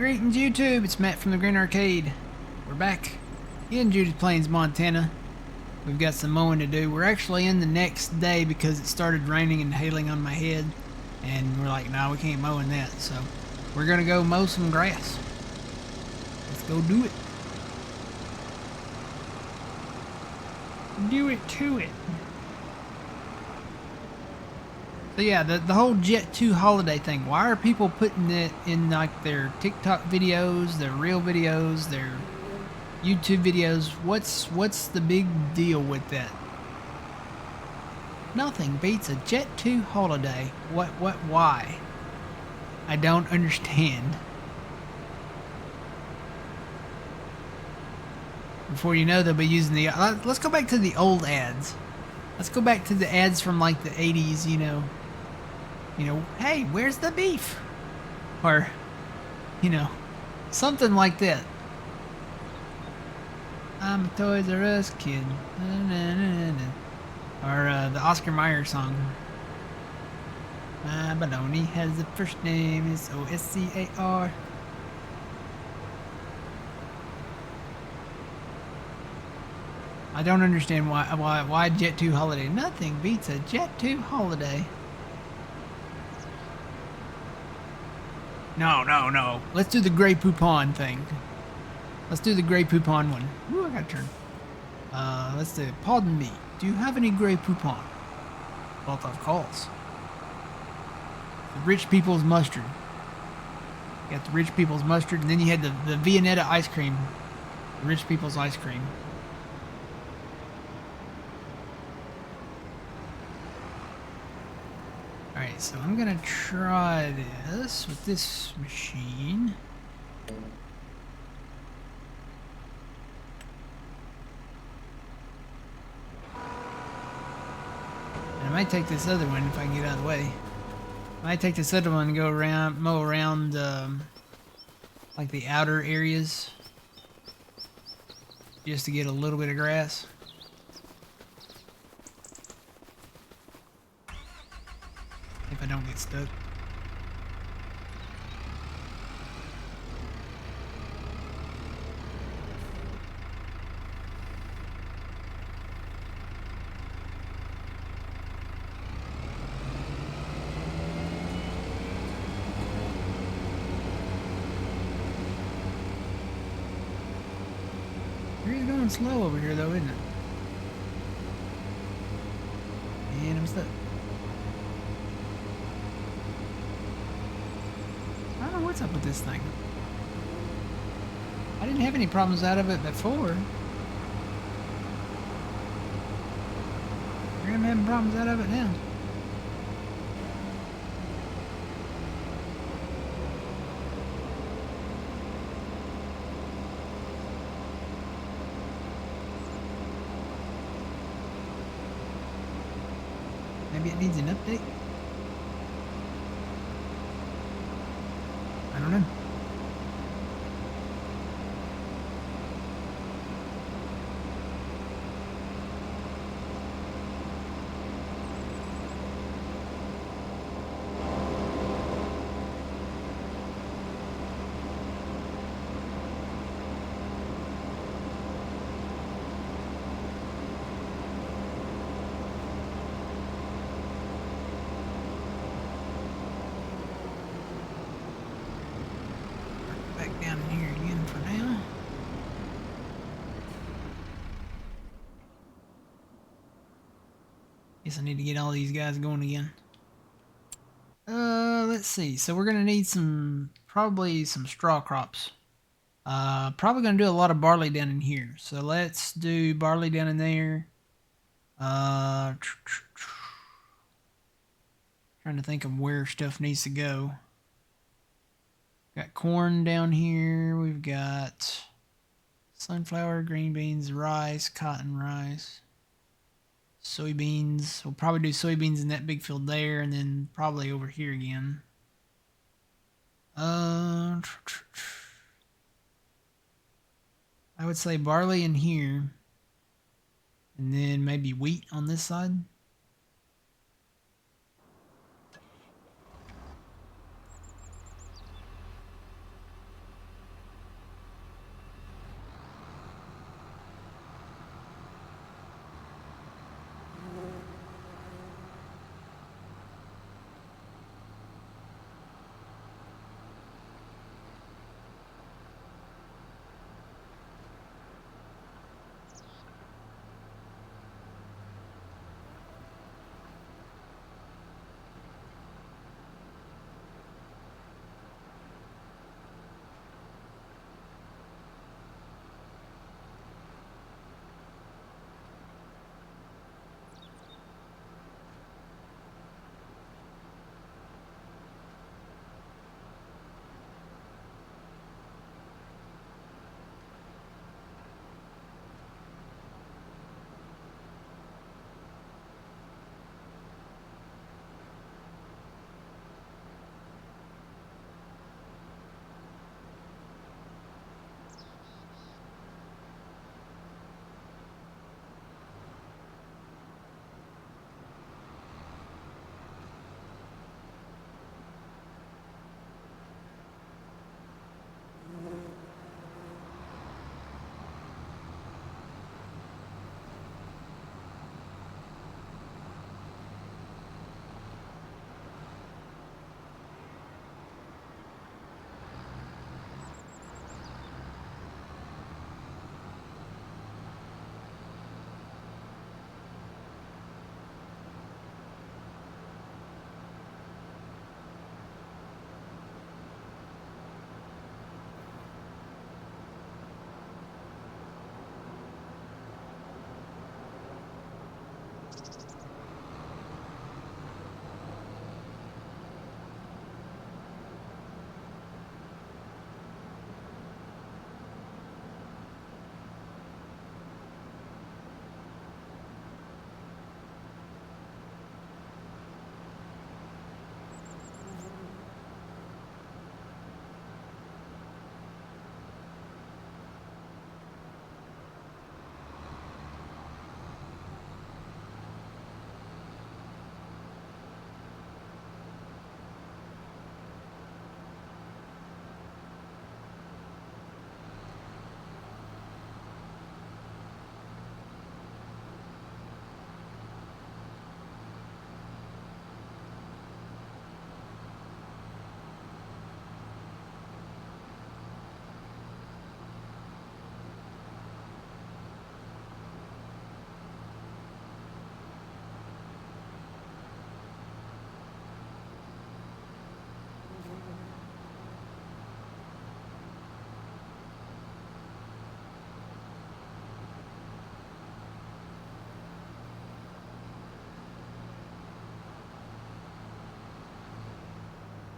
Greetings YouTube, it's Matt from the Green Arcade. We're back in Judith Plains, Montana. We've got some mowing to do. We're actually in the next day because it started raining and hailing on my head. And we're like, nah, we can't mow in that. So we're gonna go mow some grass. Let's go do it. Do it to it. So yeah, the whole Jet 2 holiday thing. Why are people putting it in like their TikTok videos, their real videos, their YouTube videos? What's the big deal with that? Nothing beats a Jet 2 holiday. Why? I don't understand. Before you know, they'll be using the... let's go back to the old ads. Let's go back to the ads from like the 80s, you know, hey, where's the beef? Or, something like that. I'm a Toys R Us kid. Or the Oscar Mayer song. My baloney has the first name is O-S-C-A-R. I don't understand why Jet 2 holiday. Nothing beats a Jet 2 holiday. No. Let's do the Grey Poupon thing. Let's do the Grey Poupon one. Ooh, I got a turn. Let's do it. Pardon me. Do you have any Grey Poupon? Well, of course. The rich people's mustard. You got the rich people's mustard, and then you had the Viennetta ice cream. The rich people's ice cream. Alright, so I'm gonna try this with this machine. And I might take this other one if I can get out of the way. I might take this other one and go around, mow around, like the outer areas. Just to get a little bit of grass. If I don't get stuck. It's going slow over here though, isn't it? And I'm stuck. I don't know what's up with this thing. I didn't have any problems out of it before. I'm having problems out of it now. Maybe it needs an update? I don't know. Back down here again for now. Guess I need to get all these guys going again. Let's see. So we're gonna need probably some straw crops. Probably gonna do a lot of barley down in here. So let's do barley down in there. Trying to think of where stuff needs to go. Got corn down here. We've got sunflower, green beans, rice, cotton, rice, soybeans. We'll probably do soybeans in that big field there, and then probably over here again. I would say barley in here, and then maybe wheat on this side.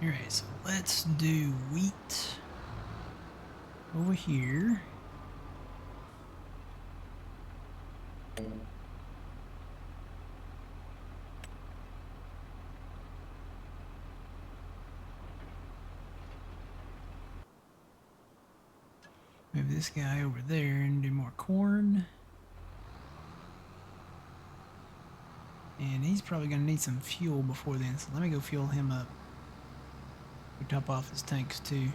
Alright, so let's do wheat over here. Move this guy over there and do more corn. And he's probably going to need some fuel before then, so let me go fuel him up. We top off his tanks too.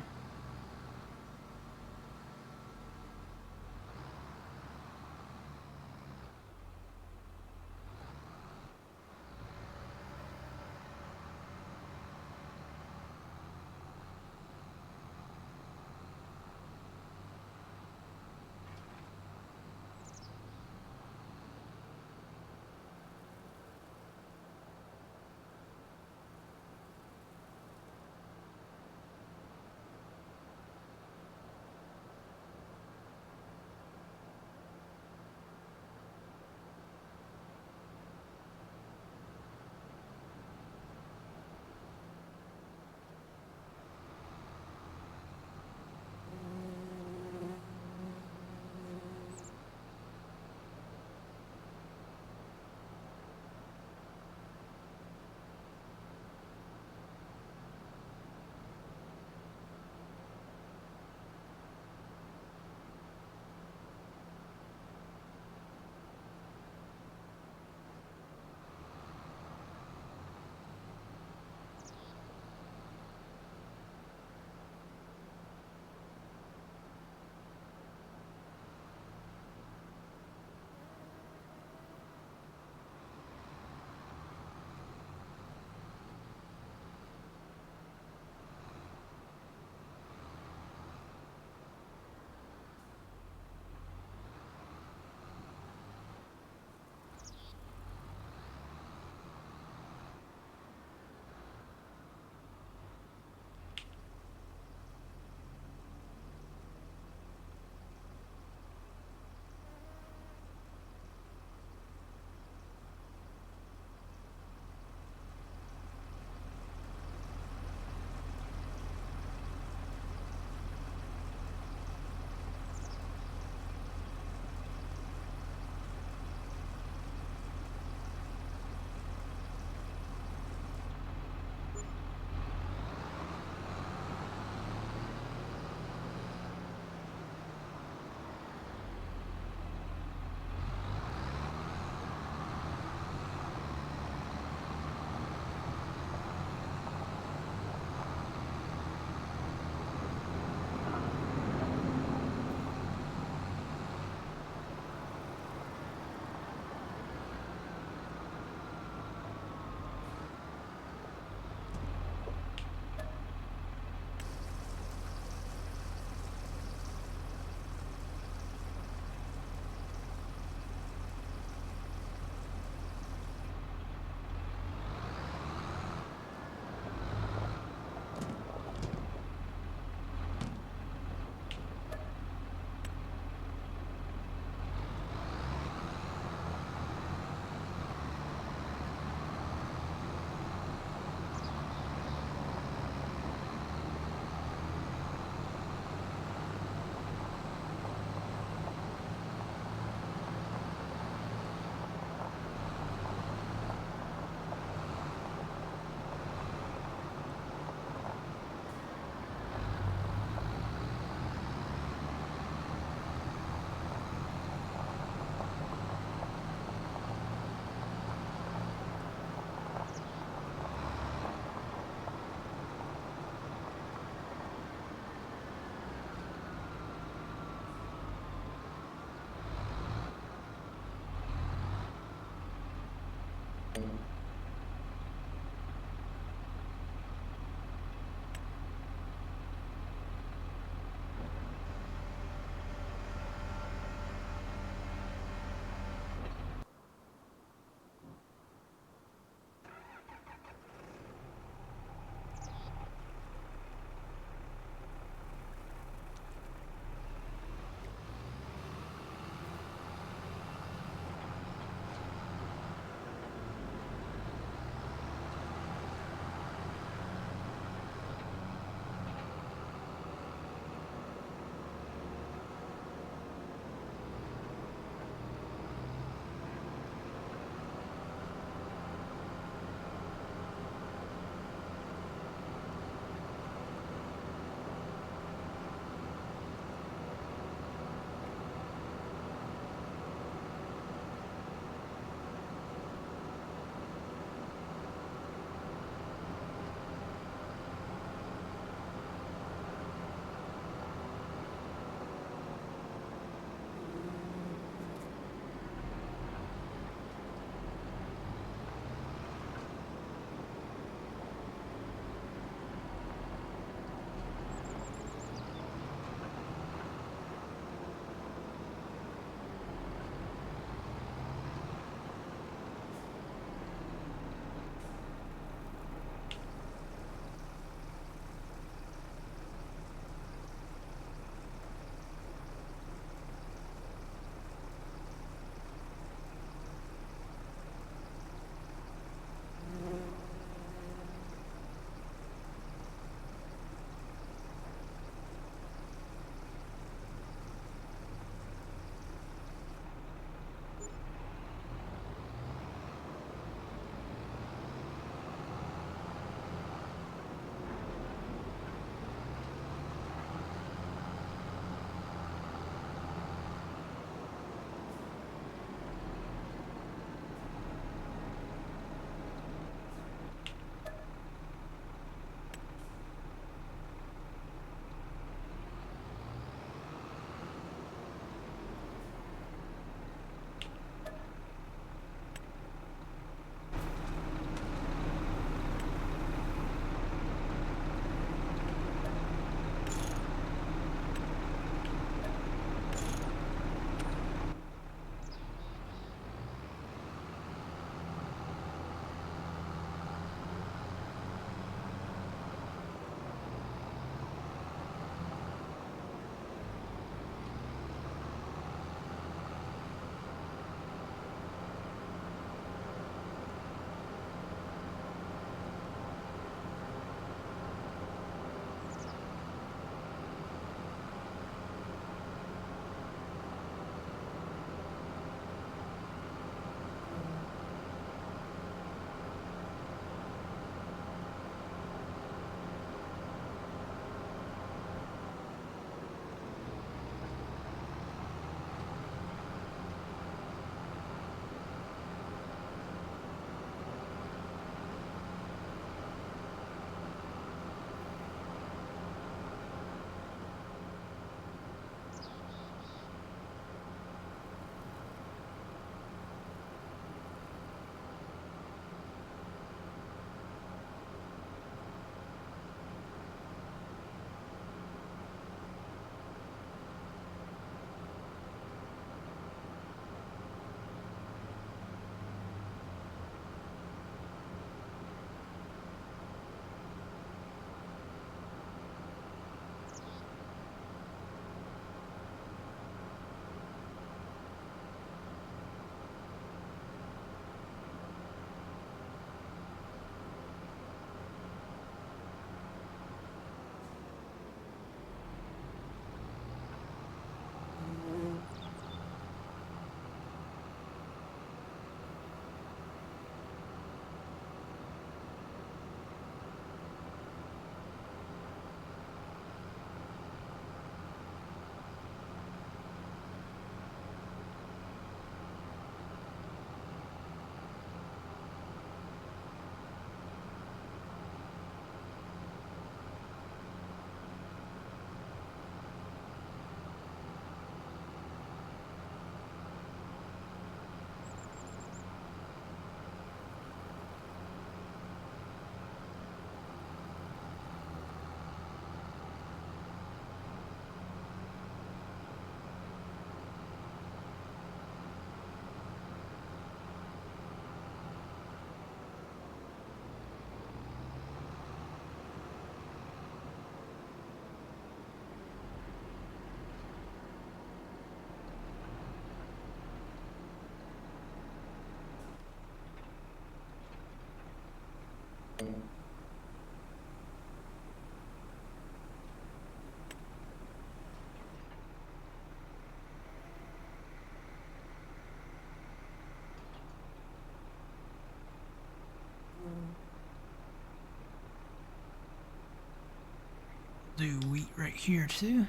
Do wheat right here too.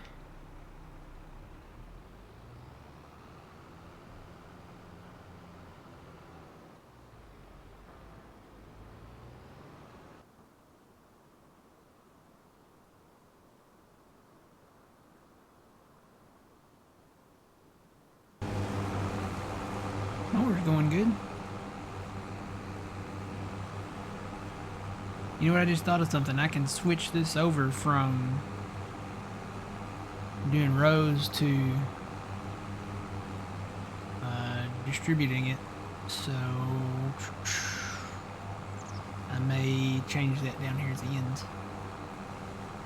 Mower's going good. You know what? I just thought of something. I can switch this over from doing rows to distributing it. So I may change that down here at the end.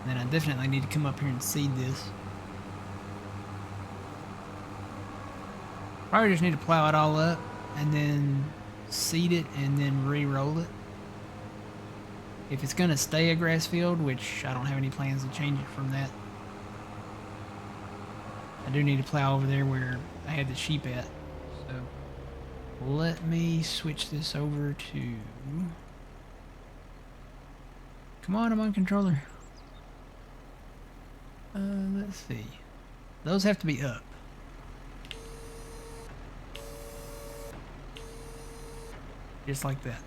And then I definitely need to come up here and seed this. Probably just need to plow it all up and then seed it and then re-roll it. If it's gonna stay a grass field, which I don't have any plans to change it from that. I do need to plow over there where I had the sheep at. So let me switch this over to... Come on, I'm on controller. Let's see. Those have to be up. Just like that.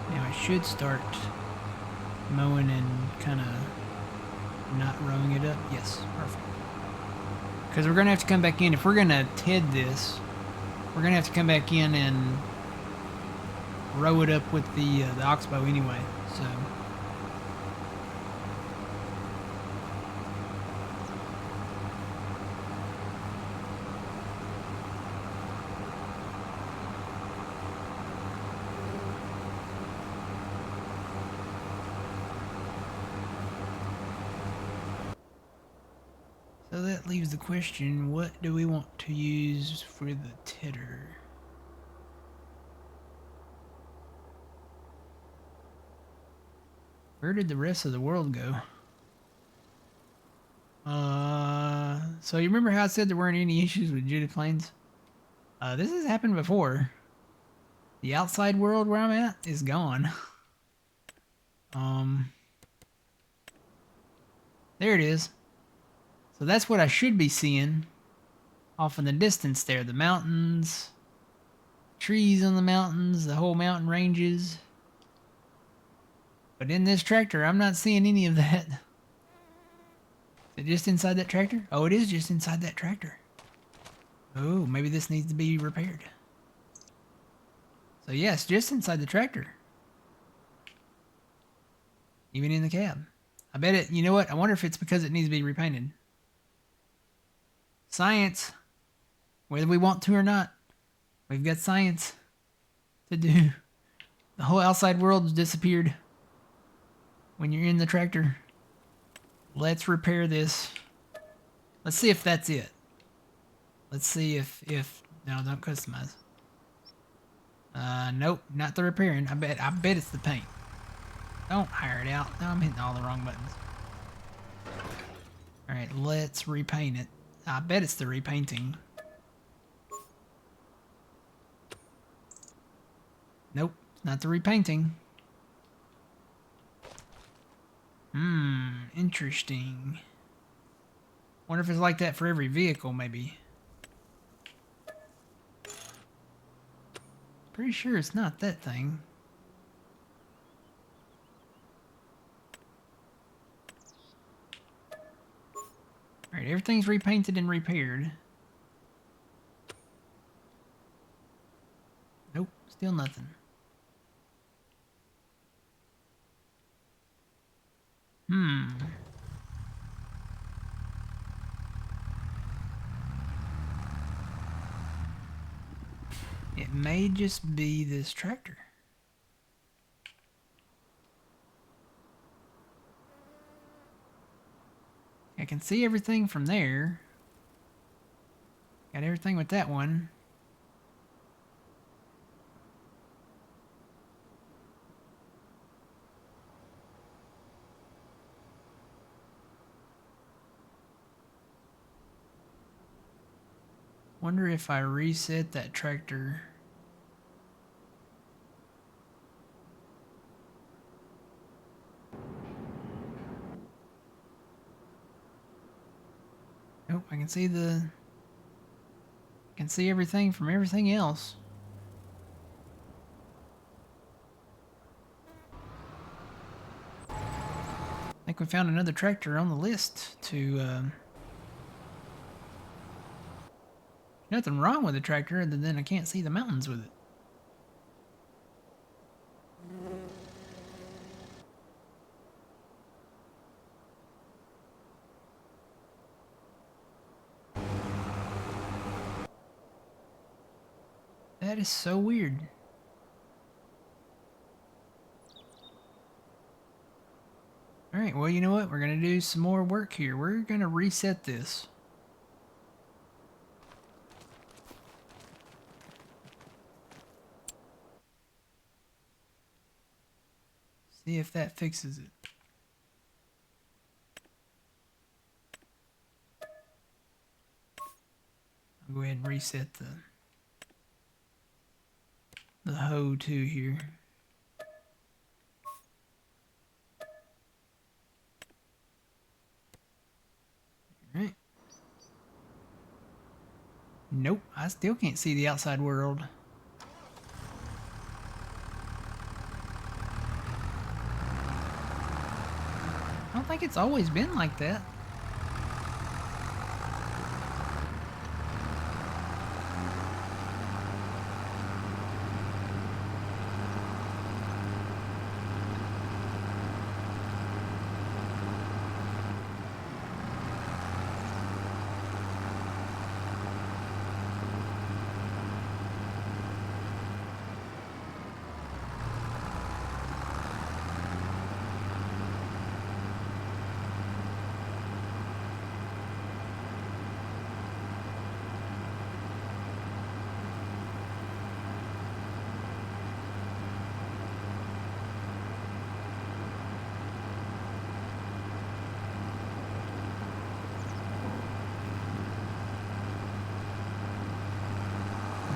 Now I should start mowing and kind of not rowing it up. Yes, perfect. Because we're going to have to come back in. If we're going to TED this, we're going to have to come back in and row it up with the oxbow anyway. So that leaves the question, what do we want to use for the tedder? Where did the rest of the world go? So you remember how I said there weren't any issues with Judith planes? This has happened before. The outside world where I'm at is gone. There it is. So that's what I should be seeing off in the distance there. The mountains, trees on the mountains, the whole mountain ranges. But in this tractor, I'm not seeing any of that. Is it just inside that tractor? Oh, it is just inside that tractor. Oh, maybe this needs to be repaired. So yes, just inside the tractor. Even in the cab. I bet it, you know what? I wonder if it's because it needs to be repainted. Science. Whether we want to or not. We've got science to do. The whole outside world's disappeared when you're in the tractor. Let's repair this. Let's see if that's it. Let's see if no, don't customize. Nope, not the repairing. I bet it's the paint. Don't hire it out. No, I'm hitting all the wrong buttons. Alright, let's repaint it. I bet it's the repainting. Nope, not the repainting. Interesting. Wonder if it's like that for every vehicle, maybe. Pretty sure it's not that thing. Alright, everything's repainted and repaired. Nope, still nothing. It may just be this tractor. I can see everything from there. Got everything with that one. Wonder if I reset that tractor. Nope, I can see everything from everything else. I think we found another tractor on the list to, nothing wrong with the tractor other than I can't see the mountains with it. That is so weird. Alright, well, you know what? We're going to do some more work here. We're going to reset this. See if that fixes it. I'll go ahead and reset the hoe too here. Alright. Nope, I still can't see the outside world. I don't think it's always been like that.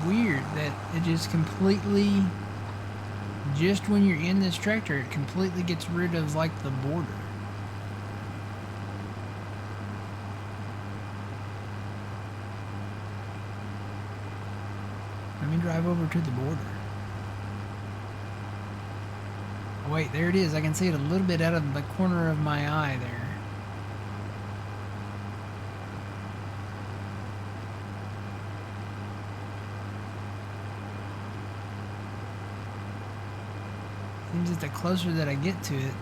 Weird that it just completely, just when you're in this tractor, it completely gets rid of like the border. Let me drive over to the border. Oh, wait, there it is. I can see it a little bit out of the corner of my eye there. Seems that the closer that I get to it,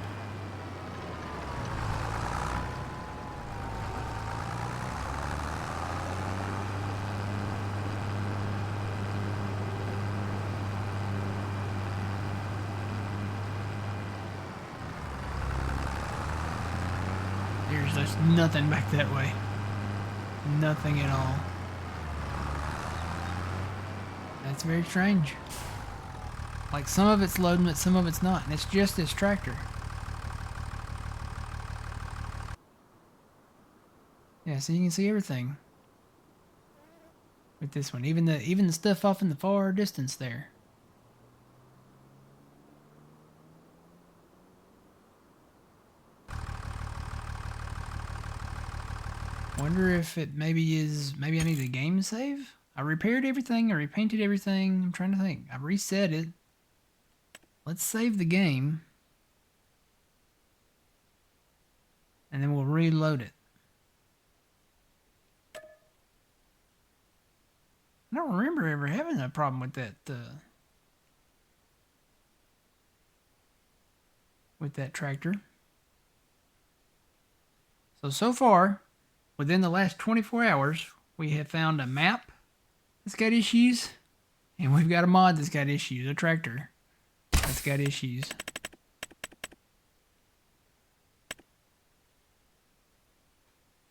there's just nothing back that way. Nothing at all. That's very strange. Like, some of it's loading, but some of it's not. And it's just this tractor. Yeah, so you can see everything with this one. Even the stuff off in the far distance there. Wonder if it maybe I need a game save? I repaired everything, I repainted everything. I'm trying to think. I reset it. Let's save the game. And then we'll reload it. I don't remember ever having a problem with that tractor. So far, within the last 24 hours, we have found a map that's got issues, and we've got a mod that's got issues, a tractor that's got issues.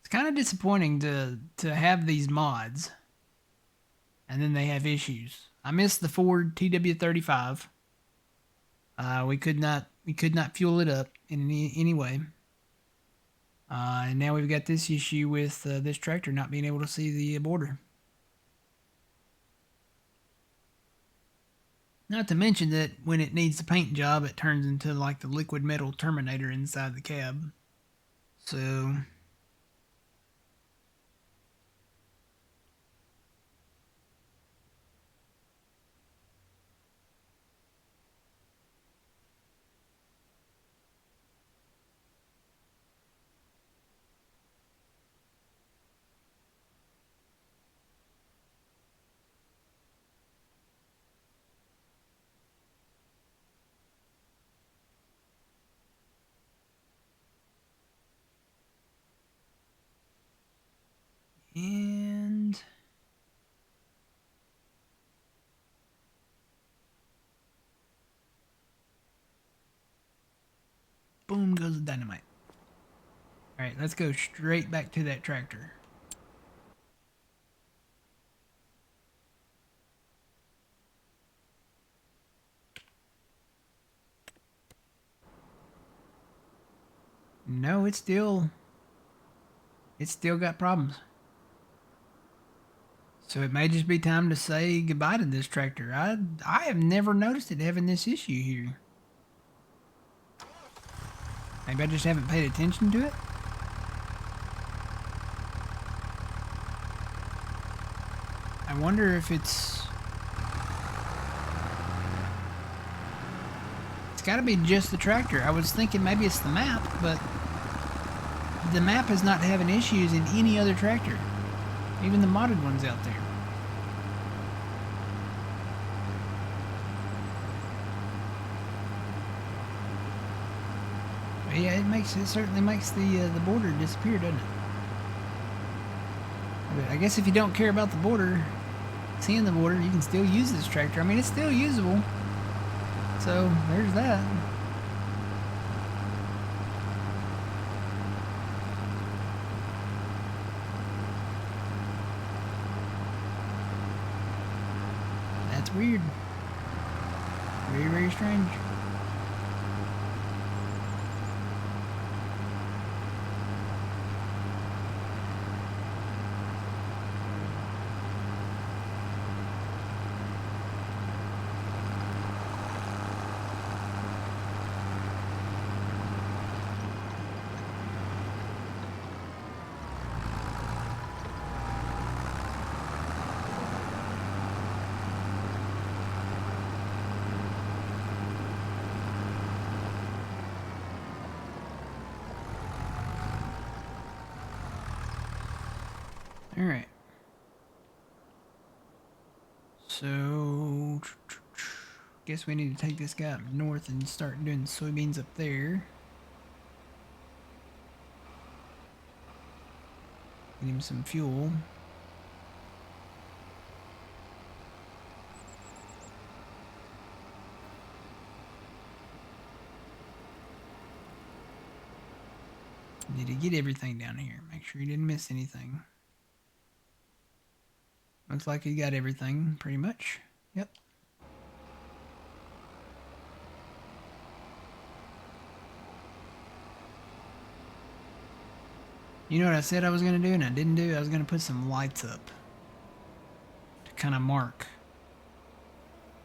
It's kind of disappointing to have these mods, and then they have issues. I missed the Ford TW35. We could not fuel it up in any way. And now we've got this issue with this tractor not being able to see the border. Not to mention that when it needs the paint job, it turns into like the liquid metal Terminator inside the cab. So, and boom goes the dynamite. All right, let's go straight back to that tractor. No, it's still got problems. So it may just be time to say goodbye to this tractor. I have never noticed it having this issue here. Maybe I just haven't paid attention to it. I wonder if it's got to be just the tractor. I was thinking maybe it's the map, but the map is not having issues in any other tractor, even the modded ones out there. But yeah, it certainly makes the border disappear, doesn't it? But I guess if you don't care about the border, seeing the border, you can still use this tractor. I mean, it's still usable. So there's that. That's weird. Very, very strange. All right. So, guess we need to take this guy up north and start doing soybeans up there. Get him some fuel. Did he get everything down here? Make sure he didn't miss anything. Looks like he got everything, pretty much. Yep. You know what I said I was going to do and I didn't do? I was going to put some lights up to kind of mark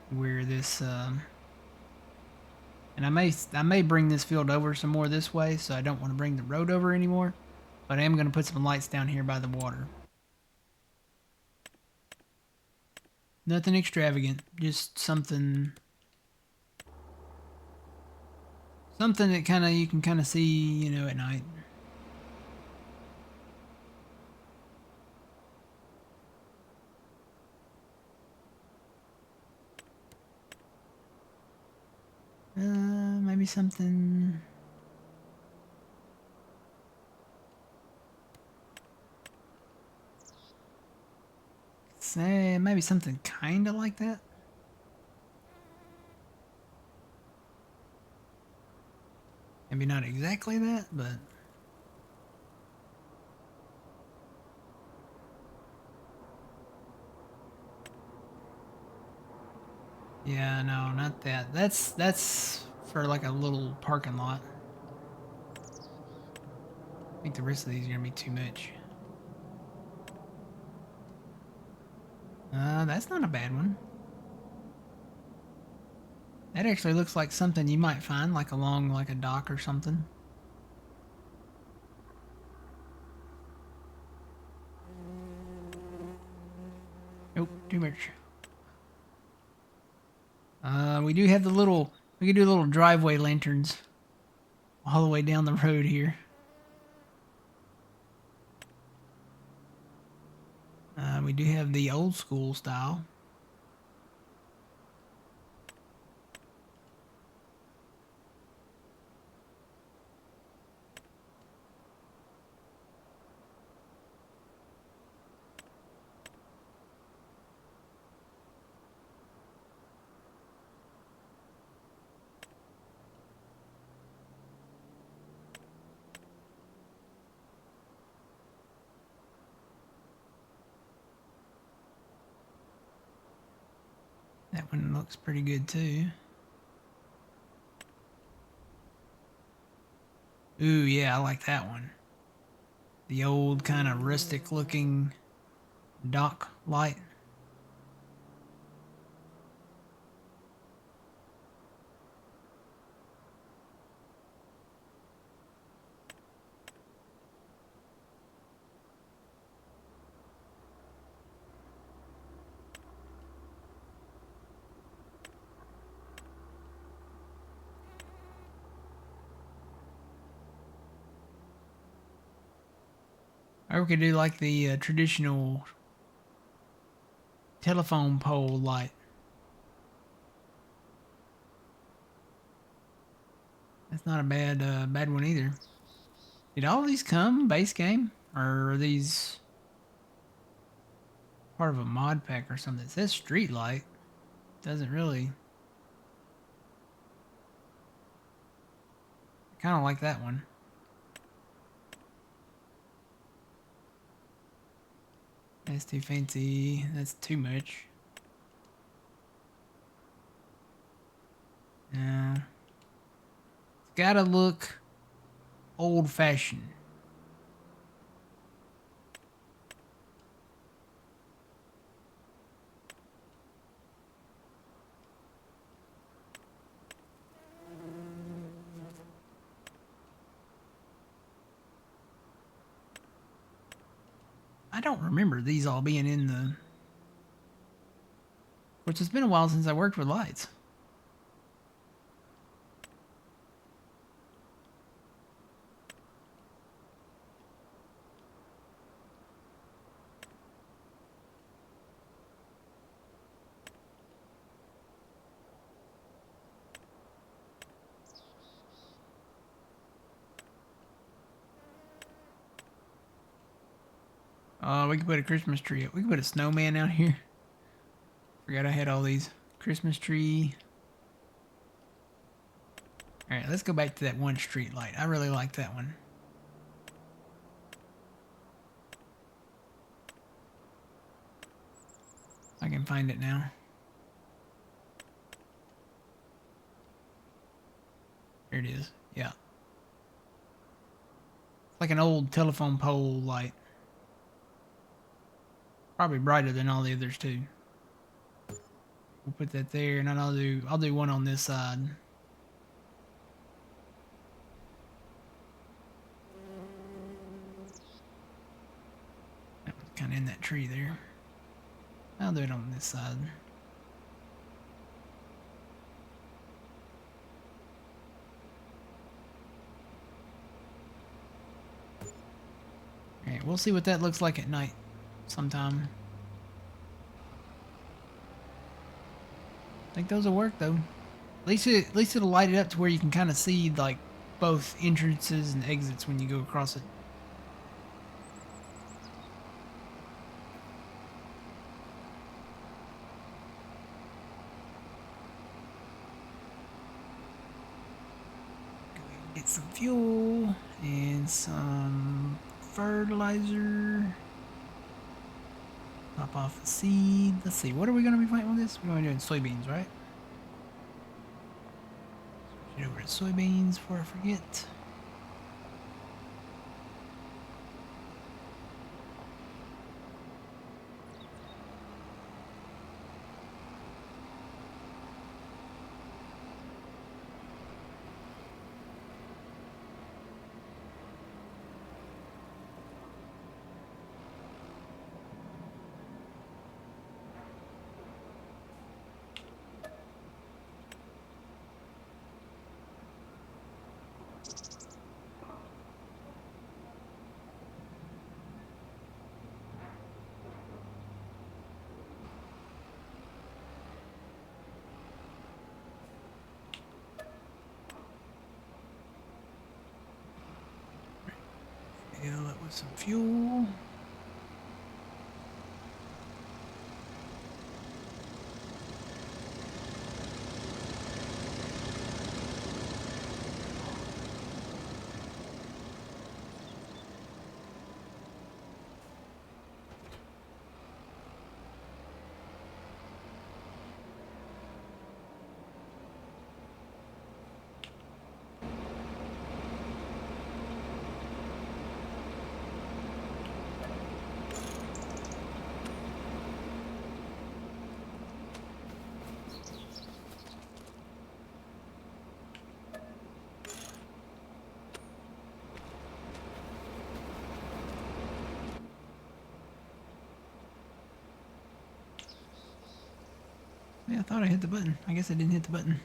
where this... and I may bring this field over some more this way, so I don't want to bring the road over anymore. But I am going to put some lights down here by the water. Nothing extravagant, just something that kind of you can kind of see, you know, at night. Maybe something. Say maybe something kind of like that. Maybe not exactly that, but yeah, no, not that. That's for like a little parking lot. I think the rest of these are gonna be too much. That's not a bad one. That actually looks like something you might find like along like a dock or something. Nope, too much. We do have we can do little driveway lanterns all the way down the road here. We do have the old school style. That one looks pretty good too. Ooh, yeah, I like that one. The old kind of rustic looking dock light. Or we could do like the traditional telephone pole light. That's not a bad one either. Did all these come base game, or are these part of a mod pack or something? It says street light. Doesn't really. I kind of like that one. That's too fancy. That's too much. No. It's gotta look old-fashioned. I don't remember these all being in the... Which it's been a while since I worked with lights. We could put a Christmas tree up. We could put a snowman out here. Forgot I had all these. Christmas tree. Alright, let's go back to that one street light. I really like that one. I can find it now. There it is. Yeah. It's like an old telephone pole light. Probably brighter than all the others too. We'll put that there, and then I'll do one on this side. That was kind of in that tree there. I'll do it on this side. Alright, we'll see what that looks like at night sometime. I think those will work though. At least it'll light it up to where you can kind of see like both entrances and exits when you go across it. Get some fuel and some fertilizer. Pop off a seed. Let's see, what are we going to be planting with this? We're going to be doing soybeans, right? Switch it over to soybeans before I forget. Fill it with some fuel. Yeah, I thought I hit the button. I guess I didn't hit the button.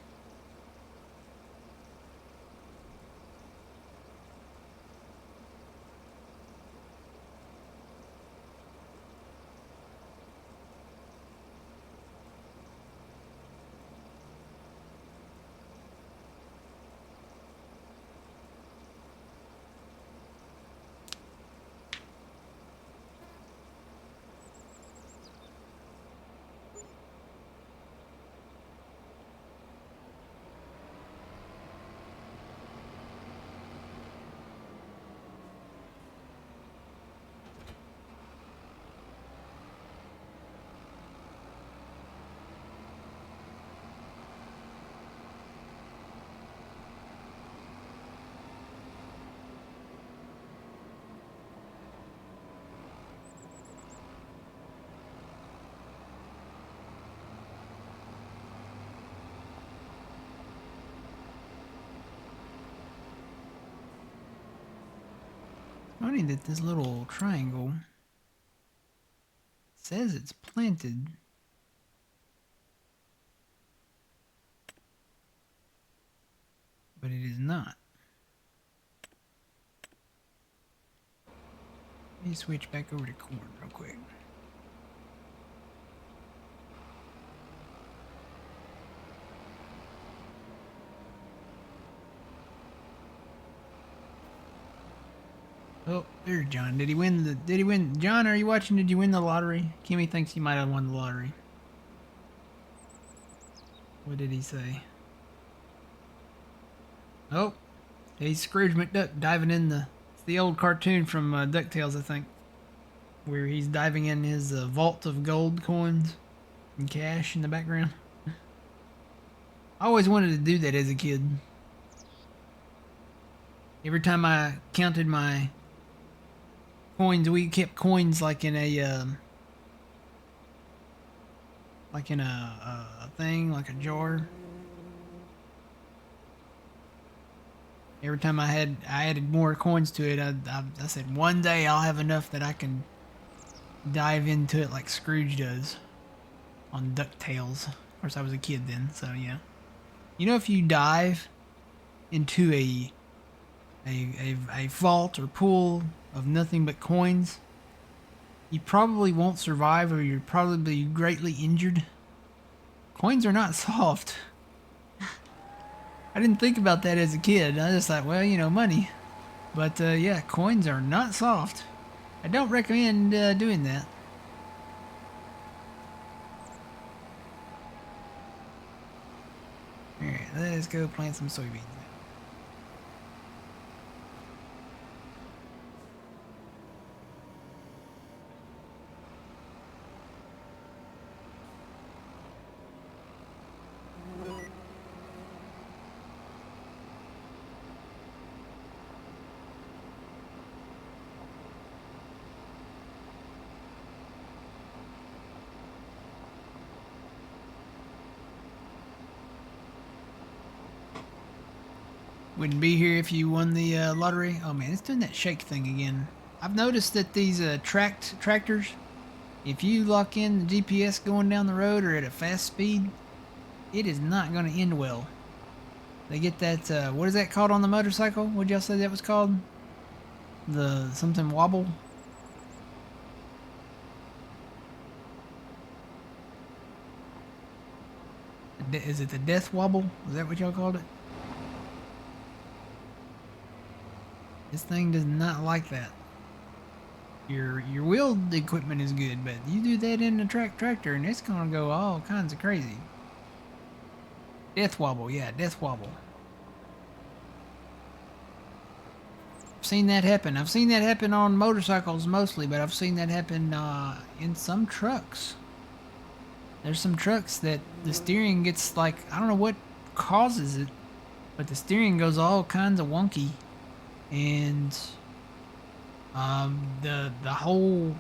Funny that this little triangle says it's planted, but it is not. Let me switch back over to corn real quick. Oh, there's John. Did he win? John, are you watching? Did you win the lottery? Kimmy thinks he might have won the lottery. What did he say? Oh, he's Scrooge McDuck diving in it's the old cartoon from DuckTales, I think, where he's diving in his vault of gold coins and cash in the background. I always wanted to do that as a kid. Every time I counted my coins, we kept coins like in a thing, like a jar. Every time I added more coins to it, I said one day I'll have enough that I can dive into it like Scrooge does on DuckTales. Of course, I was a kid then, so yeah. You know, if you dive into a vault or pool of nothing but coins, you probably won't survive, or you're probably greatly injured. Coins are not soft. I didn't think about that as a kid. I just thought, well, you know, money. But yeah, coins are not soft. I don't recommend doing that. Alright, let's go plant some soybeans. Wouldn't be here if you won the lottery. Oh man, it's doing that shake thing again. I've noticed that these tractors, if you lock in the GPS going down the road or at a fast speed, it is not going to end well. They get that, what is that called on the motorcycle? What'd y'all say that was called? The something wobble? Is it the death wobble? Is that what y'all called it? This thing does not like that. Your wheeled equipment is good, but you do that in a tractor and it's gonna go all kinds of crazy. Death wobble, yeah, death wobble. I've seen that happen. I've seen that happen on motorcycles mostly, but I've seen that happen in some trucks. There's some trucks that the steering gets like, I don't know what causes it, but the steering goes all kinds of wonky, and the whole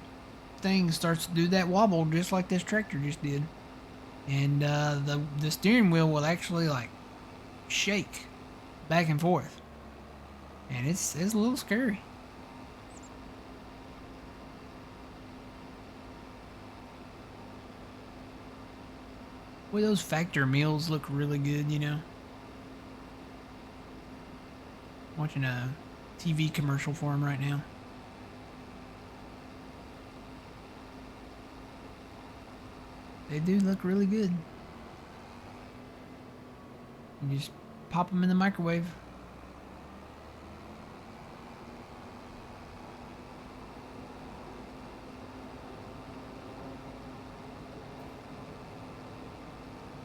thing starts to do that wobble just like this tractor just did, and the steering wheel will actually like shake back and forth, and it's a little scary. Boy, those factor meals look really good, you know. Watching a TV commercial for them right now. They do look really good. You just pop them in the microwave.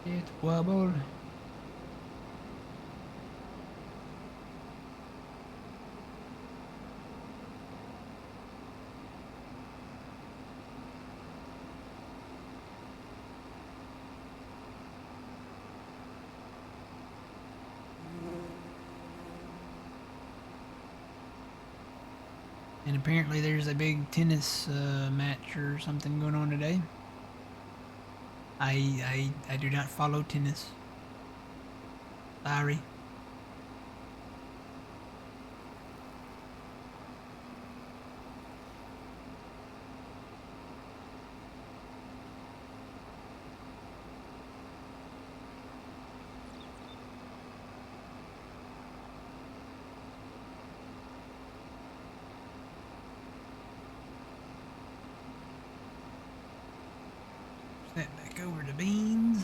It wobbled. And apparently there's a big tennis match or something going on today. I do not follow tennis. Sorry. That back over to beans.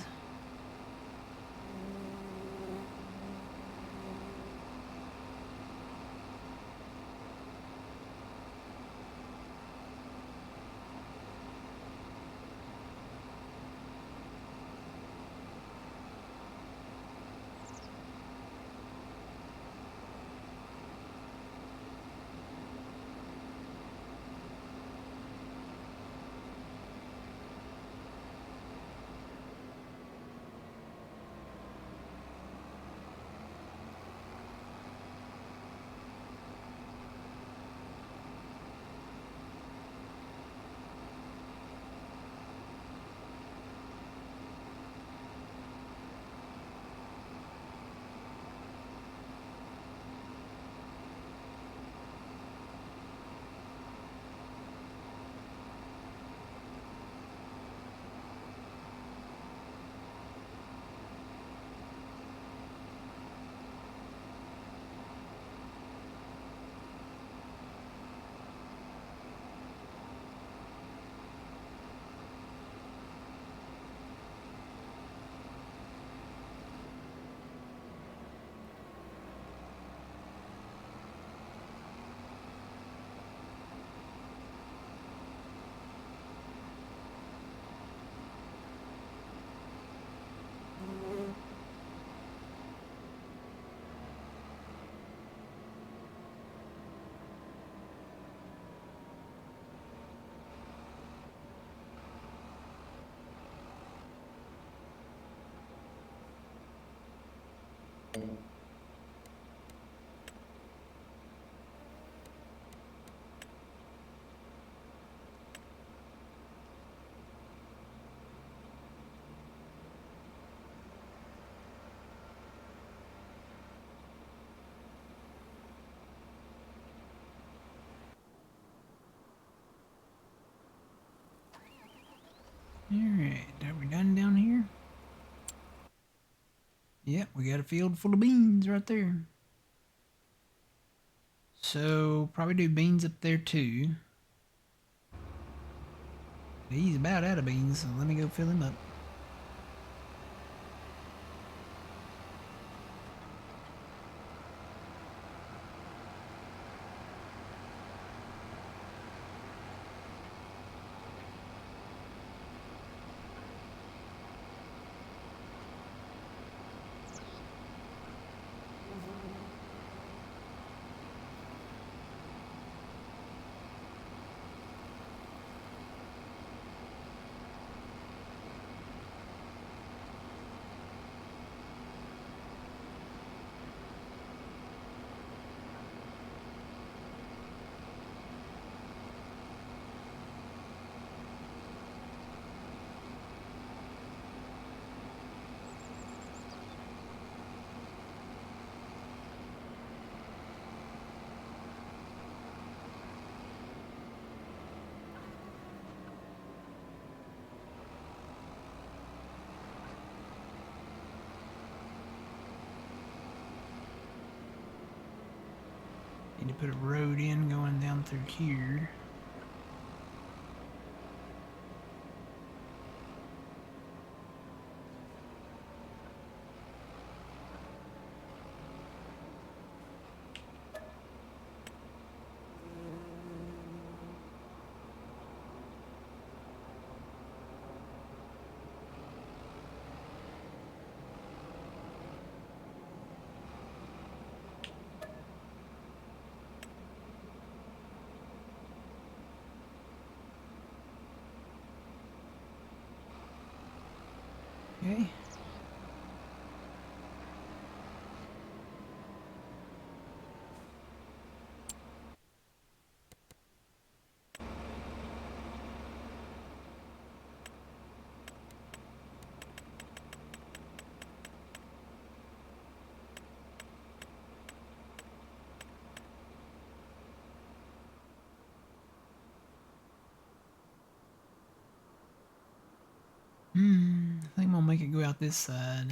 Alright, are we done down here? Yep, we got a field full of beans right there. So, probably do beans up there too. He's about out of beans, so let me go fill him up. Need to put a road in going down through here. Okay. I think I'm gonna make it go out this side.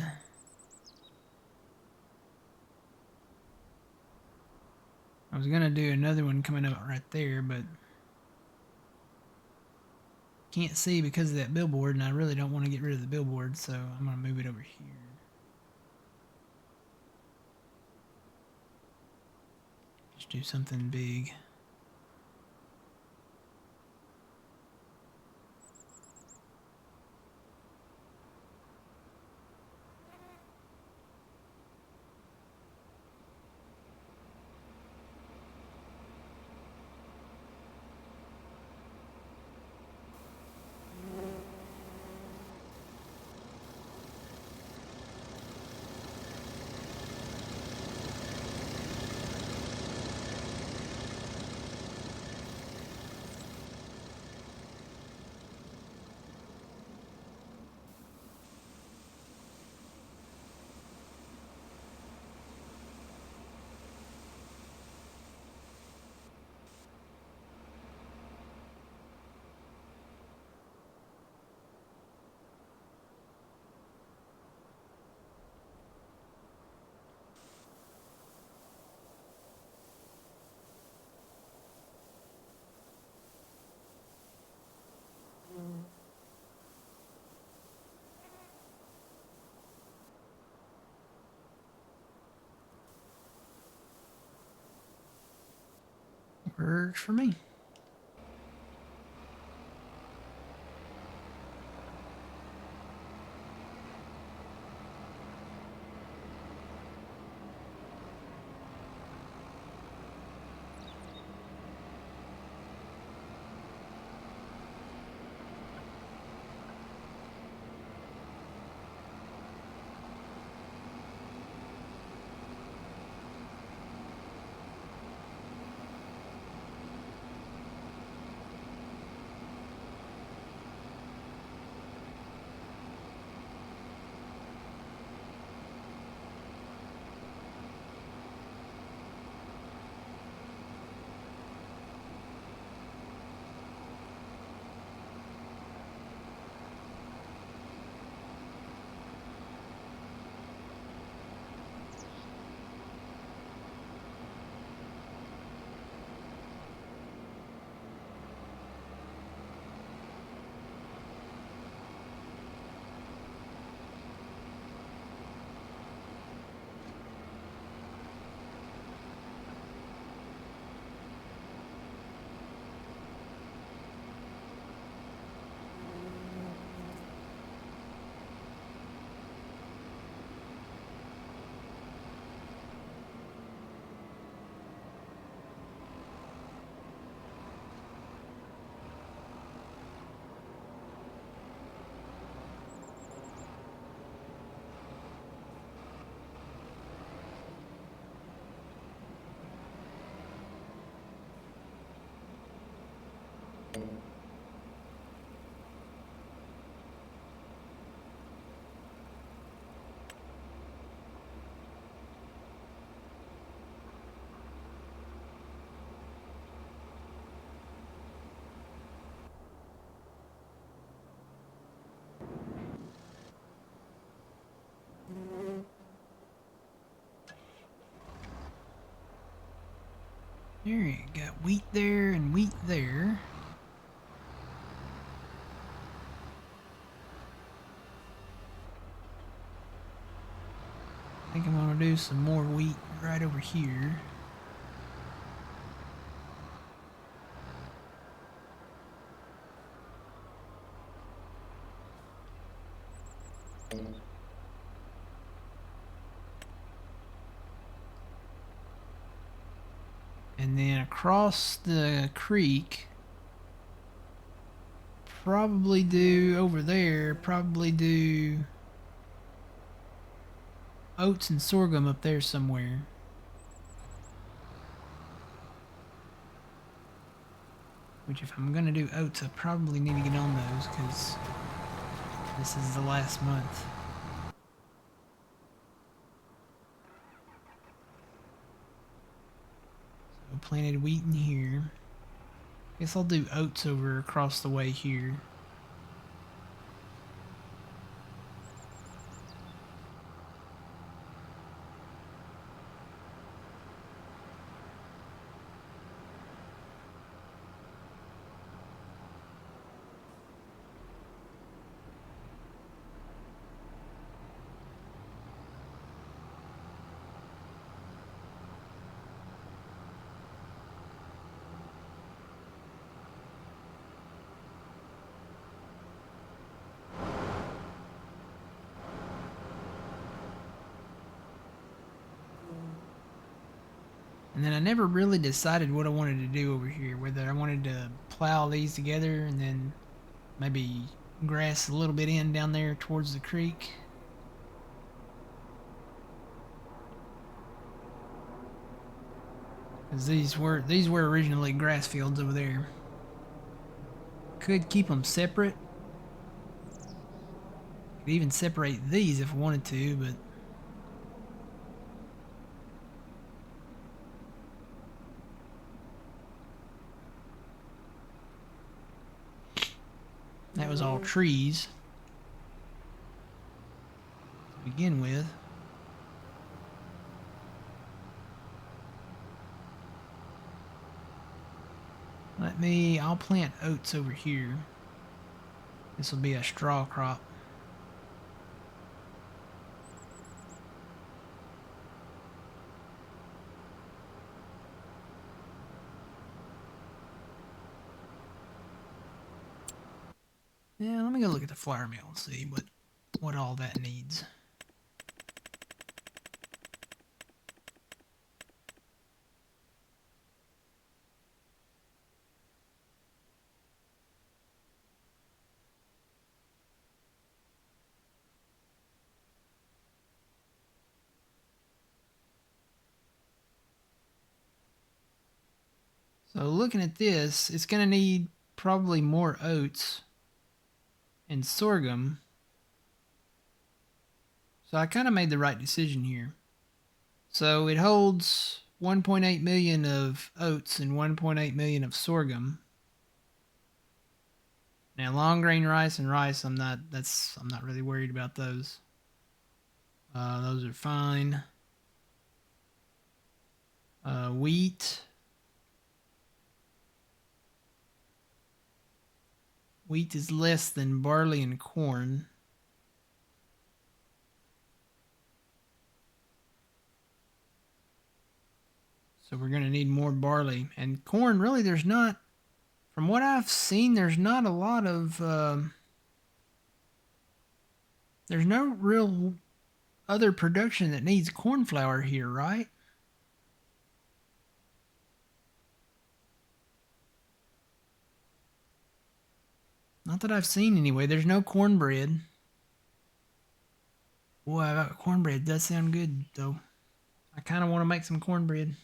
I was gonna do another one coming up right there, but can't see because of that billboard, and I really don't want to get rid of the billboard, so I'm gonna move it over here. Just do something big. Works for me. There you got wheat there and wheat there. I think I'm gonna do some more wheat right over here. And then across the creek, probably do over there, probably do oats and sorghum up there somewhere. Which if I'm gonna do oats, I probably need to get on those because this is the last month. So planted wheat in here. Guess I'll do oats over across the way here. And then I never really decided what I wanted to do over here, whether I wanted to plow these together and then maybe grass a little bit in down there towards the creek. Because these were originally grass fields over there. Could keep them separate. Could even separate these if I wanted to, but that was all trees to begin with. I'll plant oats over here. This will be a straw crop. Yeah, let me go look at the flour mill and see what all that needs. So looking at this, it's going to need probably more oats and sorghum. So I kind of made the right decision here. So it holds 1.8 million of oats and 1.8 million of sorghum. Now long grain rice and rice, I'm not really worried about those. Those are fine. Wheat. Wheat is less than barley and corn. So we're going to need more barley. And corn, really, there's not, from what I've seen, there's not a lot of, there's no real other production that needs corn flour here, right? Not that I've seen anyway. There's no cornbread. Boy, cornbread does sound good, though. I kind of want to make some cornbread.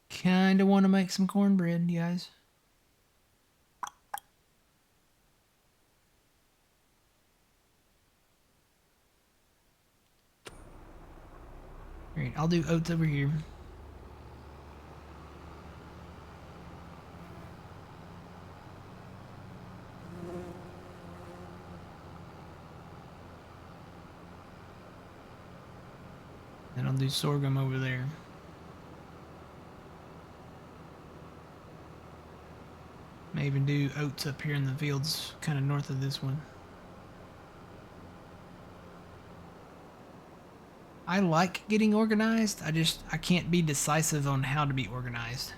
Kind of want to make some cornbread, you guys. Alright, I'll do oats over here. Then I'll do sorghum over there. May even do oats up here in the fields, kind of north of this one. I like getting organized. I can't be decisive on how to be organized.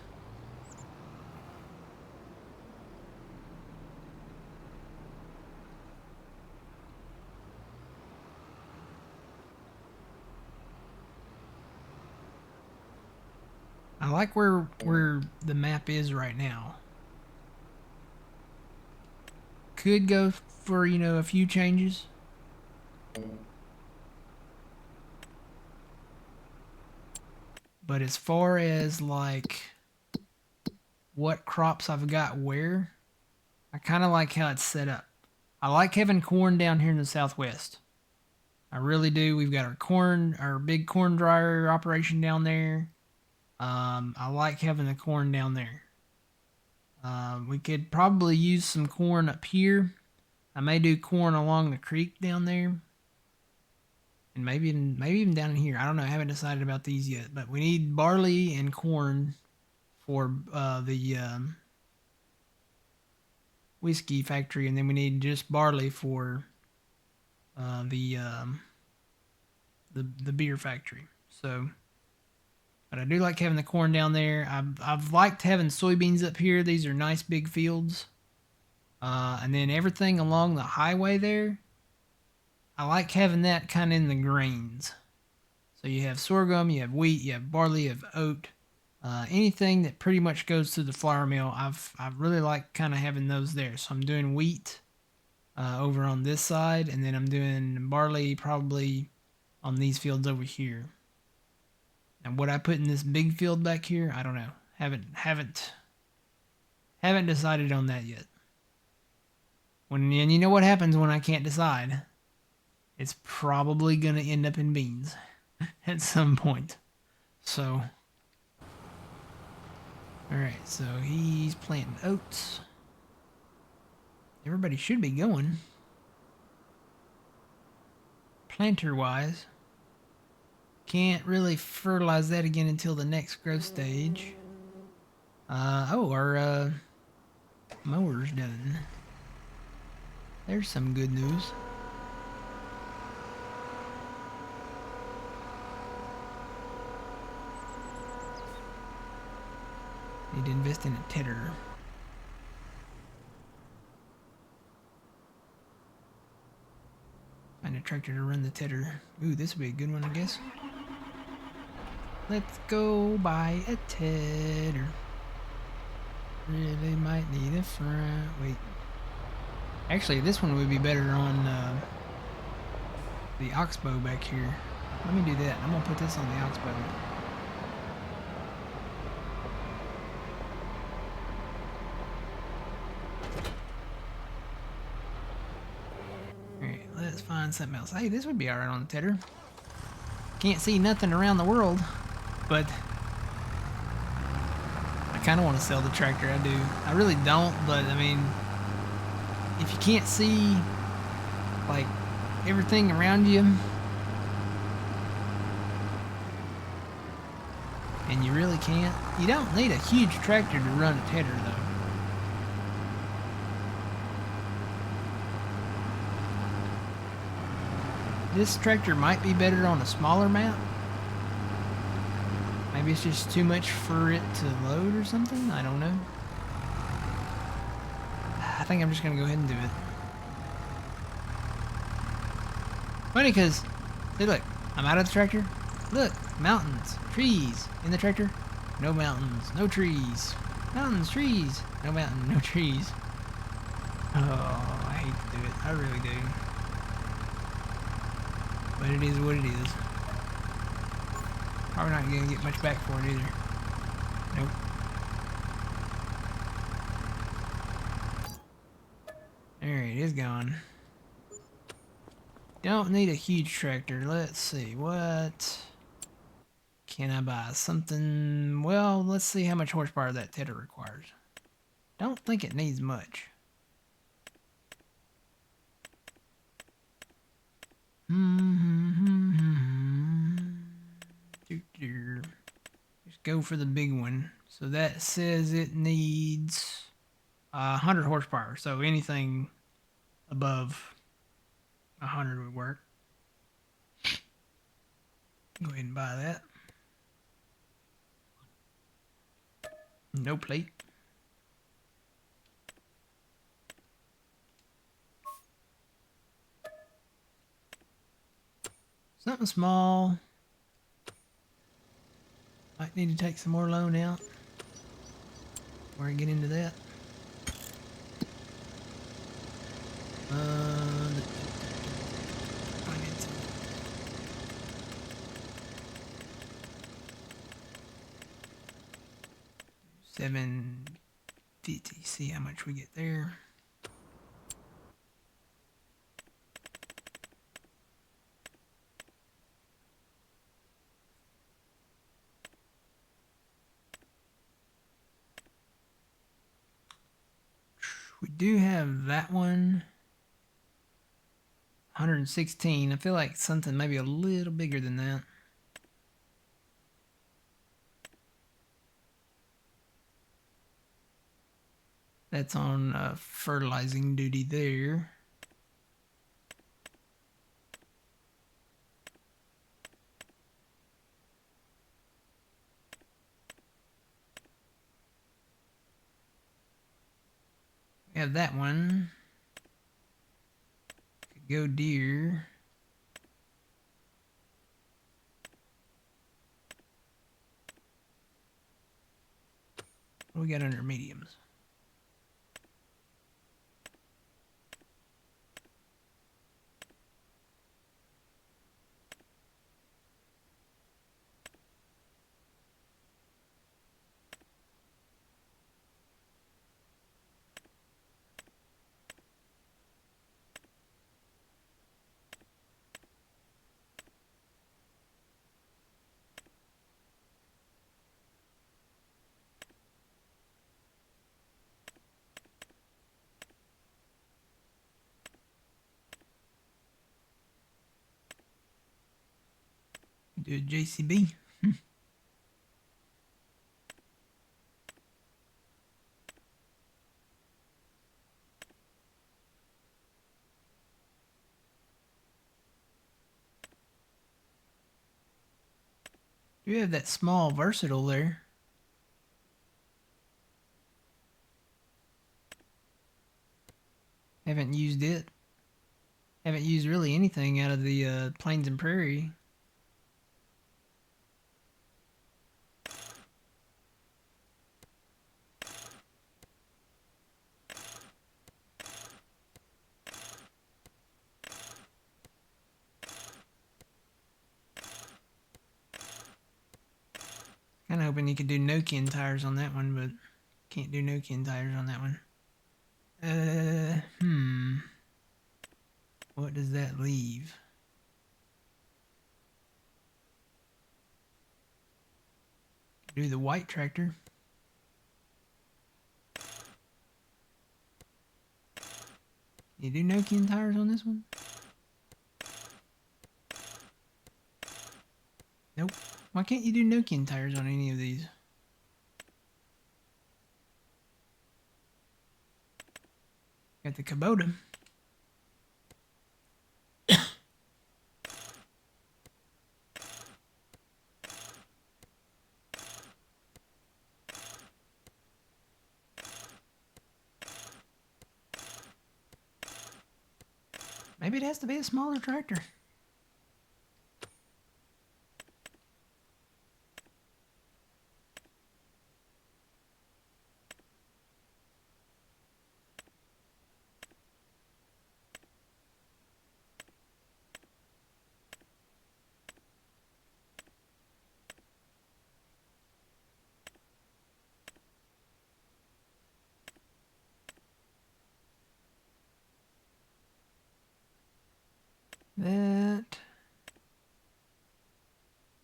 I like where the map is right now. Could go for, you know, a few changes. But as far as like what crops I've got where, I kind of like how it's set up. I like having corn down here in the southwest. I really do. We've got our big corn dryer operation down there. I like having the corn down there. We could probably use some corn up here. I may do corn along the creek down there. And maybe even down in here. I don't know. I haven't decided about these yet. But we need barley and corn for the whiskey factory. And then we need just barley for the beer factory. So, but I do like having the corn down there. I've liked having soybeans up here. These are nice big fields. And then everything along the highway there, I like having that kind of in the grains. So you have sorghum, you have wheat, you have barley, you have oat. Anything that pretty much goes to the flour mill, I've really like kind of having those there. So I'm doing wheat over on this side, and then I'm doing barley probably on these fields over here. And what I put in this big field back here, I don't know. Haven't decided on that yet. And you know what happens when I can't decide? It's probably gonna end up in beans at some point. So, all right. So he's planting oats. Everybody should be going. Planter-wise, can't really fertilize that again until the next growth stage. Our mower's done. There's some good news. Need to invest in a tedder. Find a tractor to run the tedder. Ooh, this would be a good one, I guess. Let's go buy a tedder. Really might need a front. Wait. Actually, this one would be better on the oxbow back here. Let me do that. I'm gonna put this on the oxbow. Alright, let's find something else. Hey, this would be alright on the tedder. Can't see nothing around the world, but I kind of want to sell the tractor. I do. I really don't, but I mean, if you can't see like everything around you, and you really can't, you don't need a huge tractor to run a tedder though. This tractor might be better on a smaller map. Maybe it's just too much for it to load or something. I don't know. I think I'm just gonna go ahead and do it. Funny because, see, look, I'm out of the tractor. Look, mountains, trees in the tractor. No mountains, no trees. Mountains, trees. No mountain, no trees. Oh, I hate to do it. I really do. But it is what it is. Probably not gonna get much back for it either. Nope. Alright, it's gone. Don't need a huge tractor. Let's see, what can I buy? Something, well, let's see how much horsepower that tedder requires. Don't think it needs much. Just go for the big one. So that says it needs 100 horsepower. So anything above 100 would work. Go ahead and buy that. No plate. Something small. Might need to take some more loan out. We're gonna get into that. $750. See how much we get there. We do have that one. 116. I feel like something maybe a little bigger than that. That's on fertilizing duty there. We have that one. Could go deer. What do we got under mediums? Do a JCB. You have that small versatile there. Haven't used it. Haven't used really anything out of the Plains and Prairie. Kind of hoping you could do Nokian tires on that one, but can't do Nokian tires on that one. What does that leave? Do the white tractor. You do Nokian tires on this one? Nope. Why can't you do Nokian tires on any of these? Got the Kubota. Maybe it has to be a smaller tractor.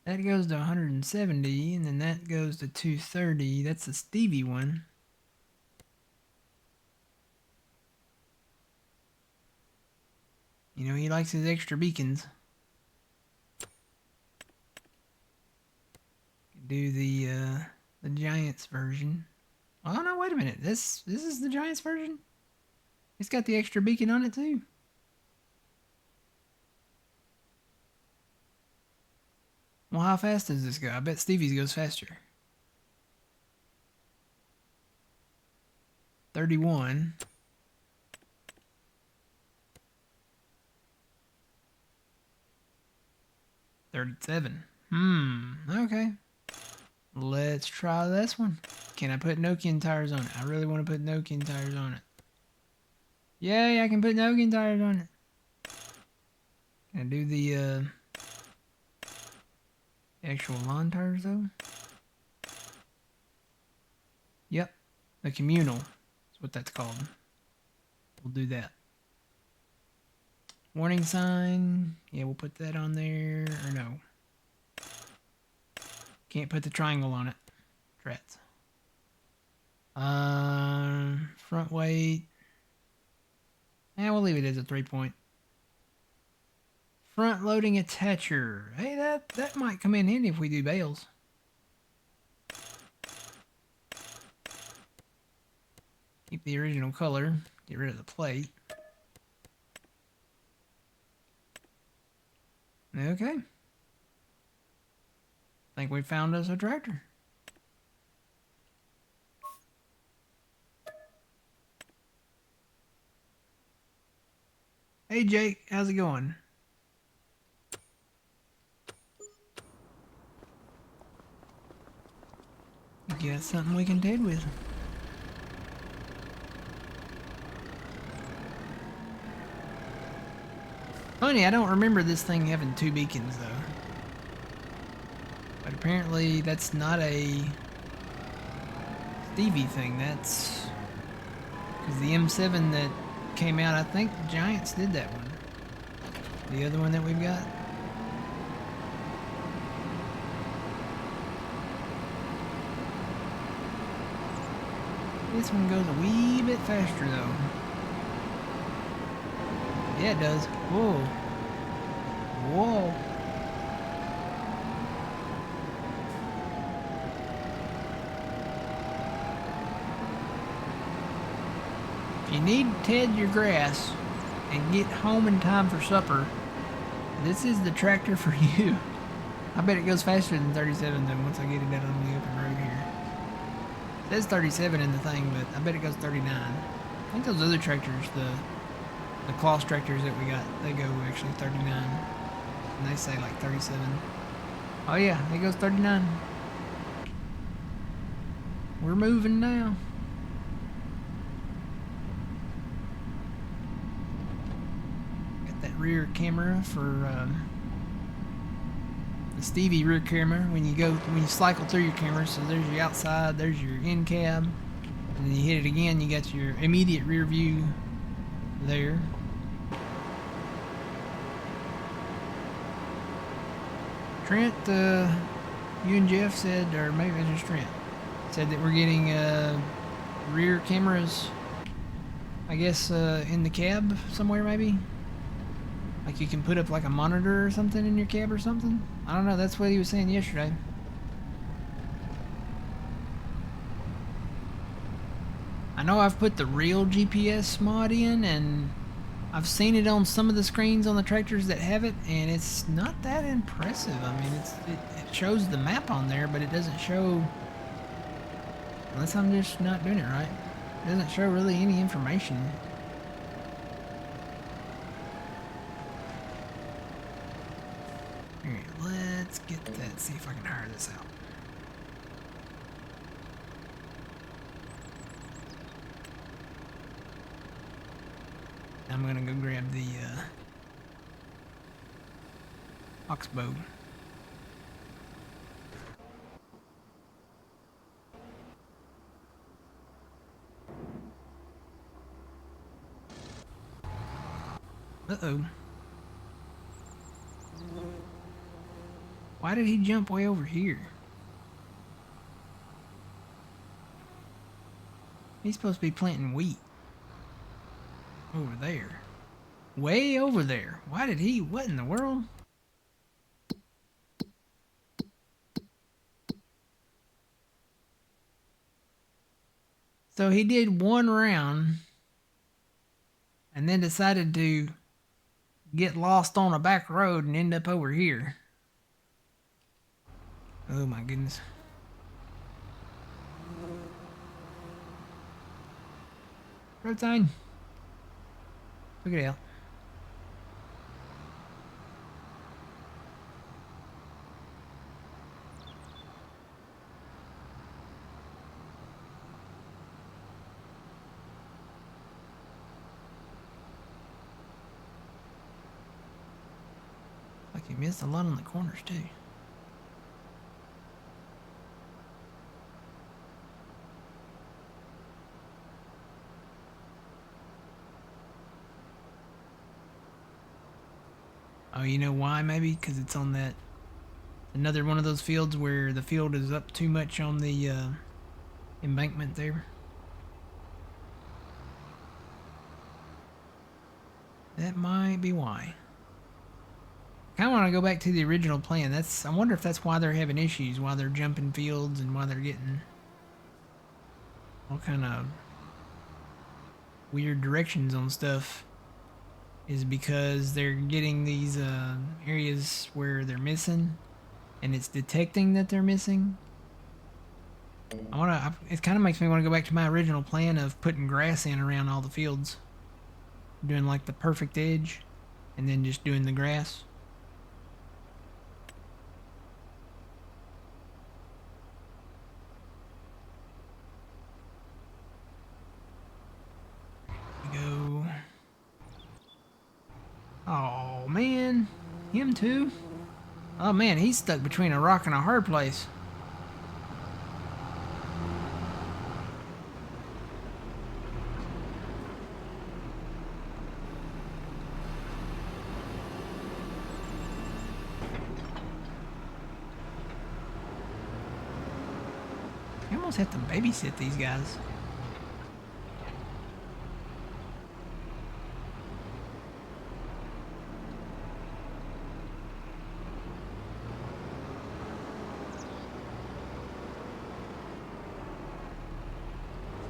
That goes to 170, and then that goes to 230. That's the Stevie one. You know, he likes his extra beacons. Do the Giants version. Oh no, wait a minute. This is the Giants version? It's got the extra beacon on it too. Well, how fast does this go? I bet Stevie's goes faster. 31. 37. Okay. Let's try this one. Can I put Nokian tires on it? I really want to put Nokian tires on it. Yay, I can put Nokian tires on it. Can I do the actual lawn tires though? Yep. The communal. That's what that's called. We'll do that. Warning sign. Yeah, we'll put that on there. Or no. Can't put the triangle on it. Drats. Front weight. Yeah, we'll leave it as a 3-point. Front loading attacher. Hey, that might come in handy if we do bales. Keep the original color. Get rid of the plate. Okay. Think we found us a tractor. Hey Jake, how's it going? You got something we can trade with. Funny, I don't remember this thing having 2 beacons though. But apparently that's not a Stevie thing. That's because the M7 that came out, I think Giants did that one. The other one that we've got. This one goes a wee bit faster though. Yeah, it does. Whoa. Whoa. If you need to ted your grass and get home in time for supper, this is the tractor for you. I bet it goes faster than 37 then once I get it out on the open road here. It says 37 in the thing, but I bet it goes 39. I think those other tractors, the Kloss tractors that we got, they go actually 39. And they say like 37. Oh yeah, it goes 39. We're moving now. Got that rear camera for the Stevie rear camera. When you cycle through your camera, so there's your outside, there's your in cab, and then you hit it again, you got your immediate rear view there. Trent, you and Jeff said, or maybe it was just Trent, said that we're getting rear cameras, I guess, in the cab somewhere maybe? Like you can put up like a monitor or something in your cab or something? I don't know, that's what he was saying yesterday. I know I've put the real GPS mod in, and I've seen it on some of the screens on the tractors that have it, and it's not that impressive. I mean, it shows the map on there, but it doesn't show, unless I'm just not doing it right, it doesn't show really any information. Alright, let's get that, see if I can hire this out. I'm gonna go grab the oxbow. Uh-oh. Why did he jump way over here? He's supposed to be planting wheat. Over there. Way over there. Why did he? What in the world? So he did one round and then decided to get lost on a back road and end up over here. Oh my goodness. Road sign. Look it out. Like you missed a lot on the corners too. Oh, you know why? Maybe because it's on that another one of those fields where the field is up too much on the embankment there. That might be why. I kind of want to go back to the original plan. I wonder if that's why they're having issues, why they're jumping fields, and why they're getting all kind of weird directions on stuff. Is because they're getting these areas where they're missing, and it's detecting that they're missing. It kind of makes me want to go back to my original plan of putting grass in around all the fields, doing like the perfect edge, and then just doing the grass. Go. Oh man, him too. Oh man, he's stuck between a rock and a hard place. You almost have to babysit these guys.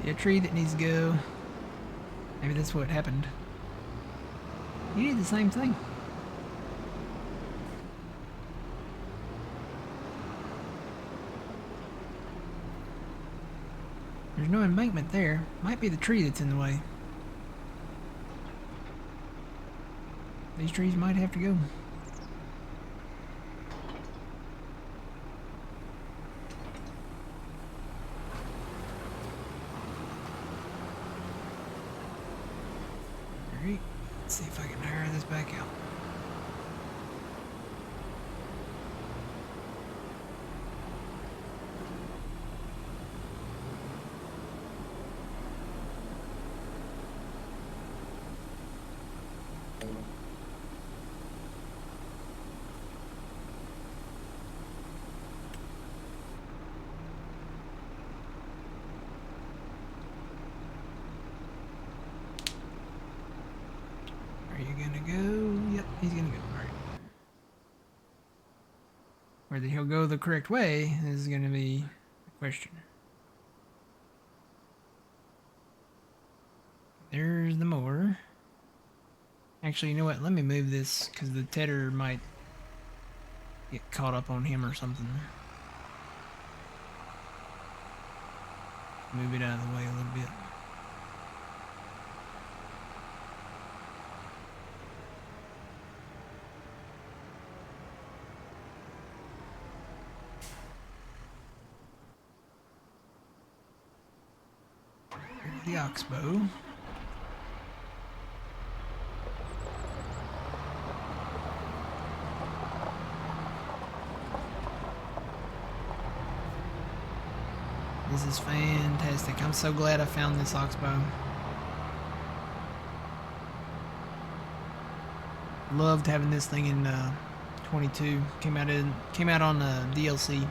A tree that needs to go. Maybe that's what happened. You did the same thing. There's no embankment there. Might be the tree that's in the way. These trees might have to go. Alright, let's see if I can hire this back out. Are you gonna go? Yep, he's gonna go. Alright. Whether he'll go the correct way is gonna be the question. There's the mower. Actually, you know what? Let me move this because the tedder might get caught up on him or something. Move it out of the way a little bit. Here's the oxbow. This is fantastic. I'm so glad I found this oxbow. Loved having this thing in 22. Came out on DLC.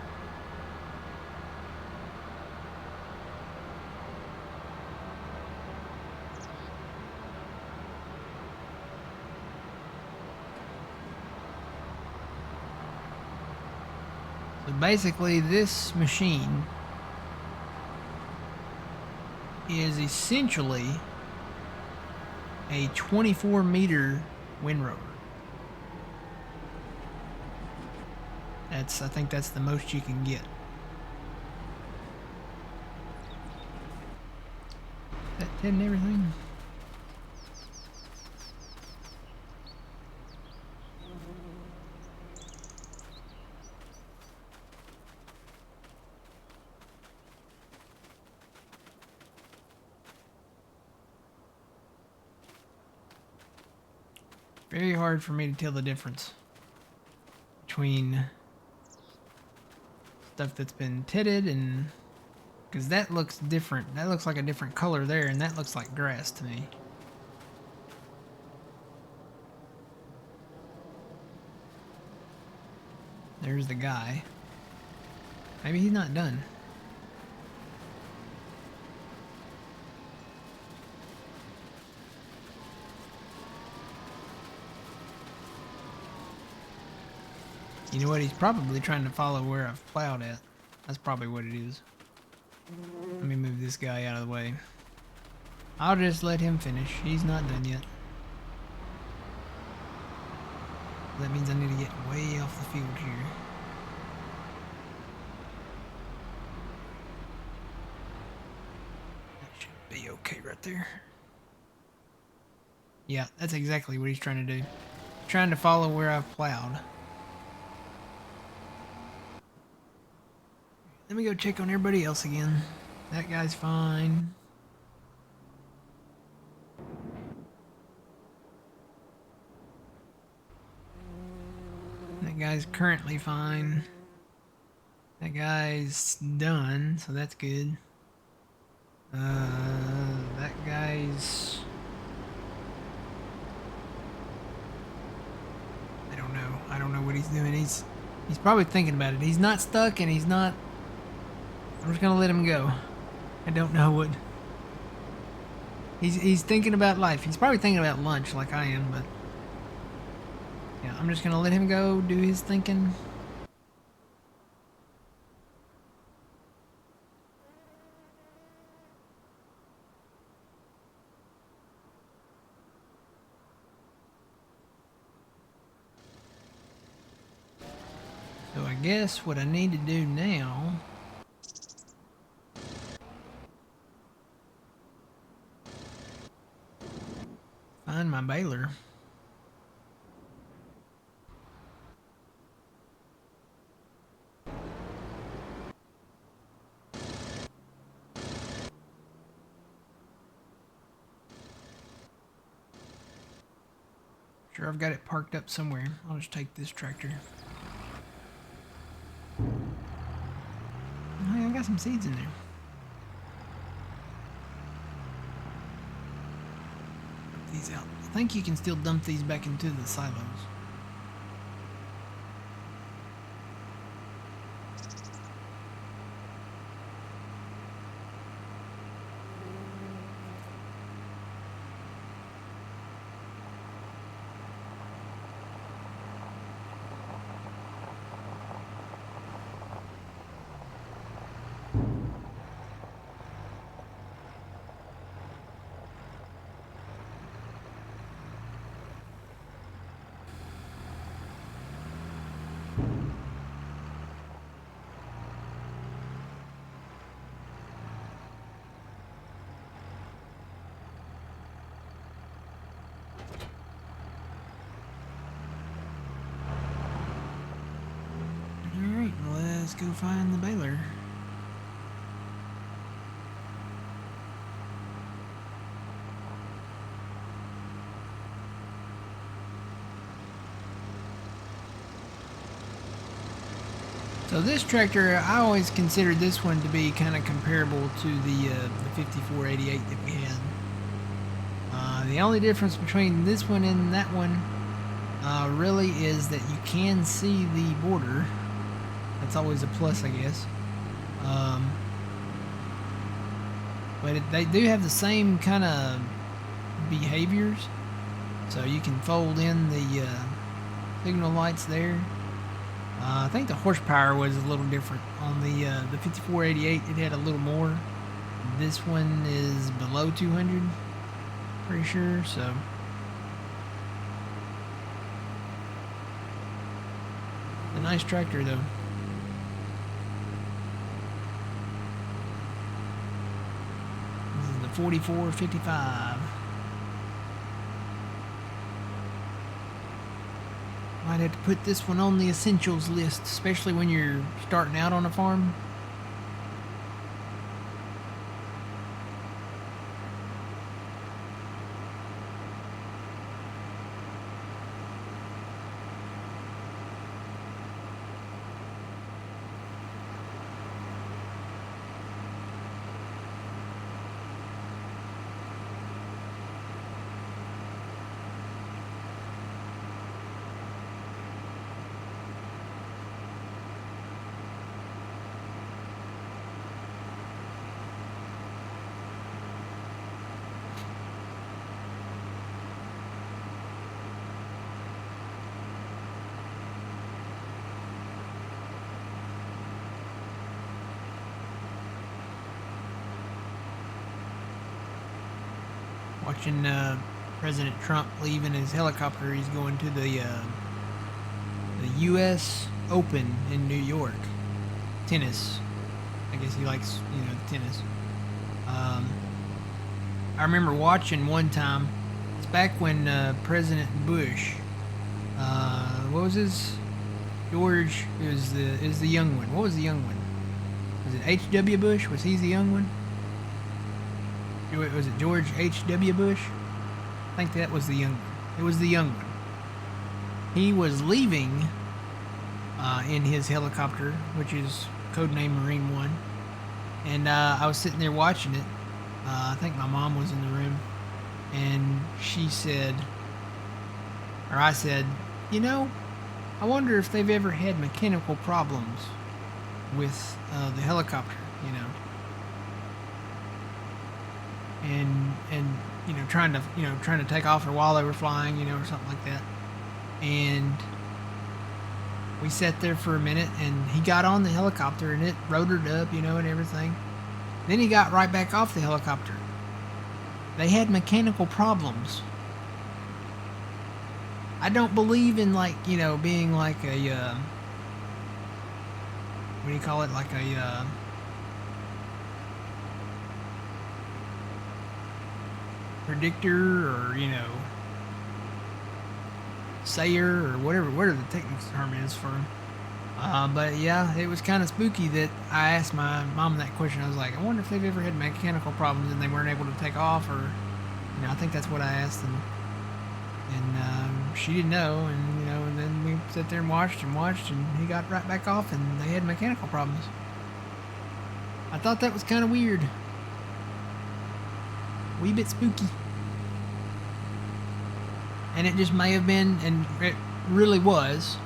So basically, this machine is essentially a 24-meter windrower. I think that's the most you can get. That did and everything. Very hard for me to tell the difference between stuff that's been titted and... because that looks different. That looks like a different color there, and that looks like grass to me. There's the guy. Maybe he's not done. You know what? He's probably trying to follow where I've plowed at. That's probably what it is. Let me move this guy out of the way. I'll just let him finish. He's not done yet. That means I need to get way off the field here. That should be okay right there. Yeah, that's exactly what he's trying to do. Trying to follow where I've plowed. Let me go check on everybody else again. That guy's fine. That guy's currently fine. That guy's done, so that's good. That guy's... I don't know what he's doing. He's probably thinking about it. He's not stuck and he's not... I'm just gonna let him go. I don't know what... He's thinking about life. He's probably thinking about lunch like I am, but... yeah, I'm just gonna let him go, do his thinking. So I guess what I need to do now... find my baler. Sure, I've got it parked up somewhere. I'll just take this tractor. Oh, yeah, I got some seeds in there. Dump these out. I think you can still dump these back into the silos. Alright, let's go find the baler. So this tractor, I always considered this one to be kind of comparable to the 5488 that we had. The only difference between this one and that one really is that you can see the border. That's always a plus, I guess. But they do have the same kind of behaviors. So you can fold in the signal lights there. I think the horsepower was a little different. On the 5488, it had a little more. This one is below 200, pretty sure, so. A nice tractor, though. This is the 4455. Might have to put this one on the essentials list, especially when you're starting out on a farm. Watching President Trump leave in his helicopter. He's going to the U.S. Open in New York. Tennis. I guess he likes, tennis. I remember watching one time. It's back when President Bush. What was his? George. It was the young one. What was the young one? Was it H.W. Bush? Was he the young one? Was it George H.W. Bush? I think that was the young one. It was the young one. He was leaving in his helicopter, which is codename Marine One, and I was sitting there watching it. I think my mom was in the room, and she said, or I said, I wonder if they've ever had mechanical problems with the helicopter, and trying to take off or while they were flying, or something like that. And we sat there for a minute, and he got on the helicopter, and it rotored up, and everything. Then he got right back off the helicopter. They had mechanical problems. I don't believe in being like a what do you call it? Like a predictor, or sayer, or whatever the technical term is for him. But yeah, it was kind of spooky that I asked my mom that question. I was like, I wonder if they've ever had mechanical problems and they weren't able to take off, or I think that's what I asked, and she didn't know, and then we sat there and watched, and he got right back off, and they had mechanical problems. I thought that was kind of weird. Wee bit spooky. And it just may have been, and it really was,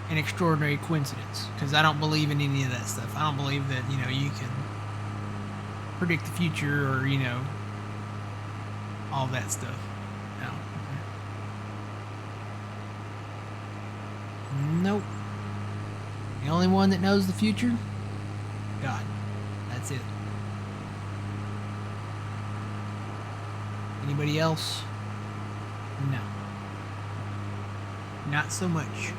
an extraordinary coincidence. Because I don't believe in any of that stuff. I don't believe that, you can predict the future, or, all that stuff. No. Nope. The only one that knows the future? God. That's it. Anybody else? No. Not so much.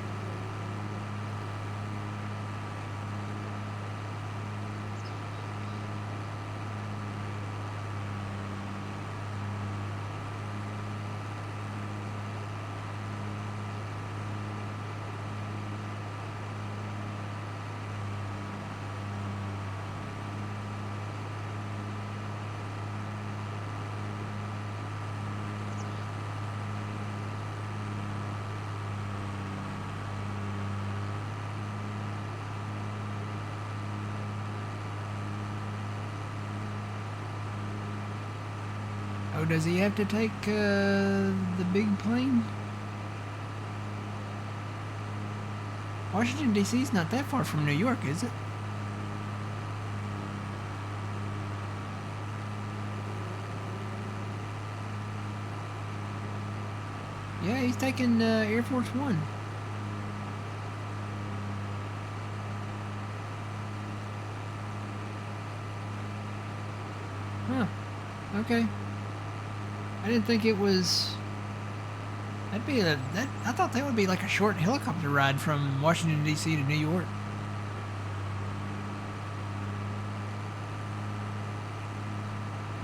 Oh, does he have to take the big plane? Washington, D.C. is not that far from New York, is it? Yeah, he's taking Air Force One. Huh. Okay. I didn't think it was. That'd be a. That I thought that would be like a short helicopter ride from Washington D.C. to New York.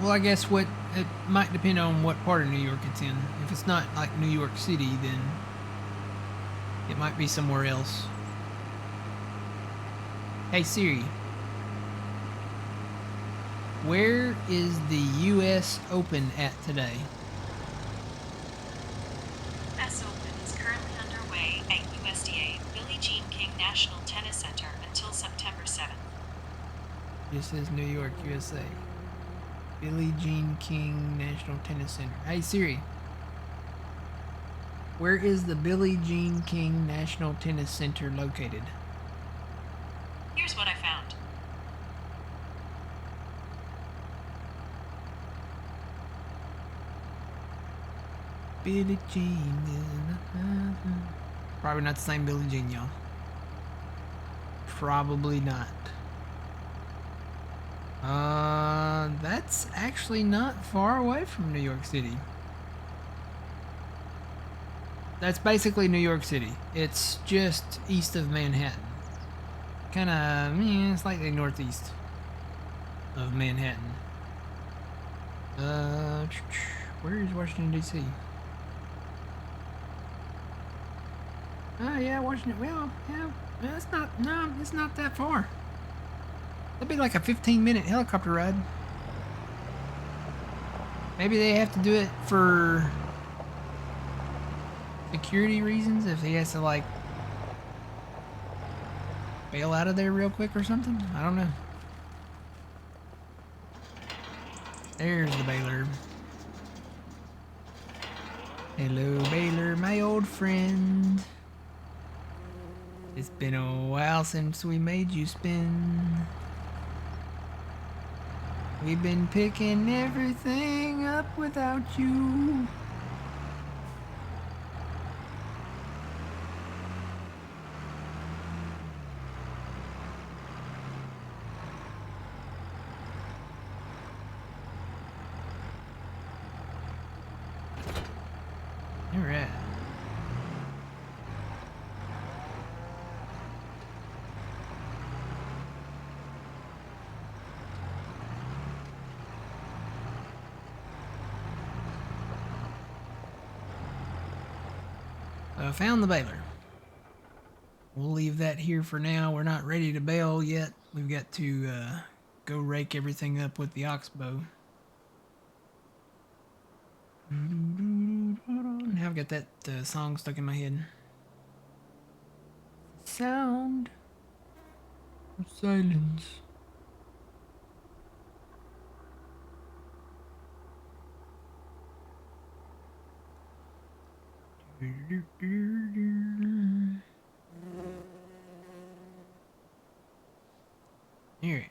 Well, I guess what it might depend on what part of New York it's in. If it's not like New York City, then it might be somewhere else. Hey Siri, where is the U.S. Open at today? U.S. Open is currently underway at USDA Billie Jean King National Tennis Center until September 7th. It says New York, USA. Billie Jean King National Tennis Center. Hey Siri, where is the Billie Jean King National Tennis Center located? Here's what I found. Billie Jean. Probably not the same Billie Jean, y'all. Probably not. That's actually not far away from New York City. That's basically New York City. It's just east of Manhattan. Kind of, slightly northeast of Manhattan. Where is Washington, D.C.? Oh, yeah, Washington. Well, yeah, it's not that far. That'd be like a 15-minute helicopter ride. Maybe they have to do it for security reasons if he has to, like, bail out of there real quick or something. I don't know. There's the Baylor. Hello, Baylor, my old friend. It's been a while since we made you spin. We've been picking everything up without you. All right. So I found the baler. We'll leave that here for now. We're not ready to bail yet. We've got to go rake everything up with the oxbow. Now I've got that song stuck in my head. Sound of silence. Alright.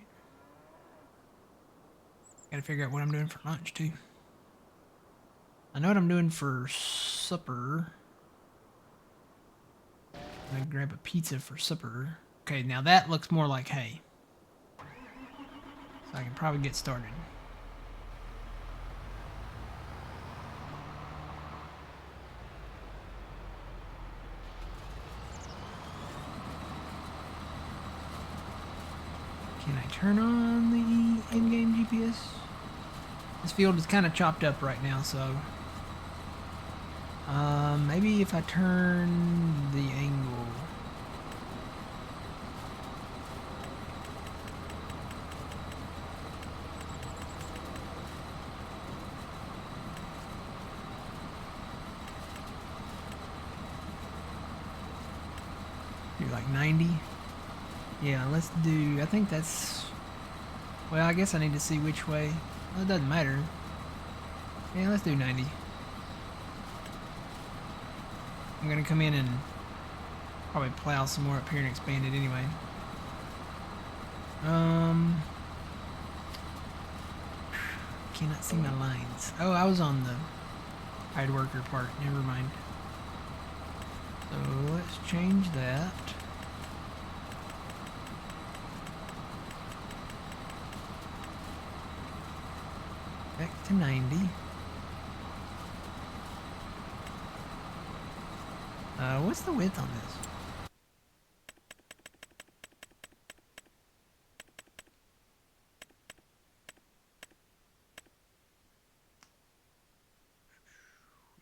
Gotta figure out what I'm doing for lunch too. I know what I'm doing for supper. I'm gonna grab a pizza for supper. Okay, now that looks more like hay. So I can probably get started. Can I turn on the in-game GPS? This field is kind of chopped up right now, so maybe if I turn the angle. Do like 90. Yeah, let's do, I think that's, well, I guess I need to see which way. Well, it doesn't matter. Yeah, let's do 90. I'm gonna come in and probably plow some more up here and expand it anyway. Cannot see my lines. Oh, I was on the hide worker part. Never mind. So let's change that. Back to 90. What's the width on this?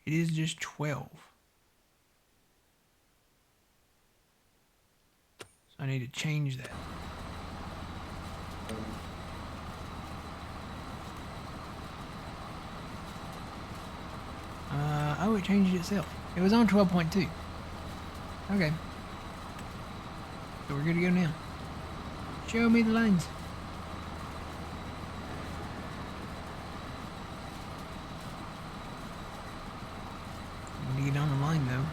It is just 12. So I need to change that. Oh, it changed itself. It was on 12.2. Okay. So we're good to go now. Show me the lines. I'm gonna get on the line though.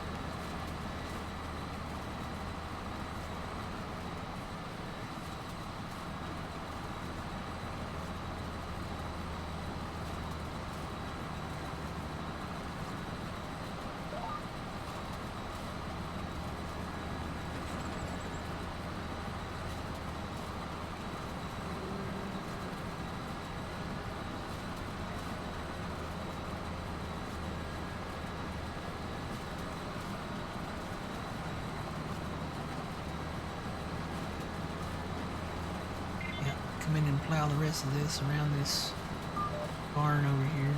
Come in and plow the rest of this around this barn over here.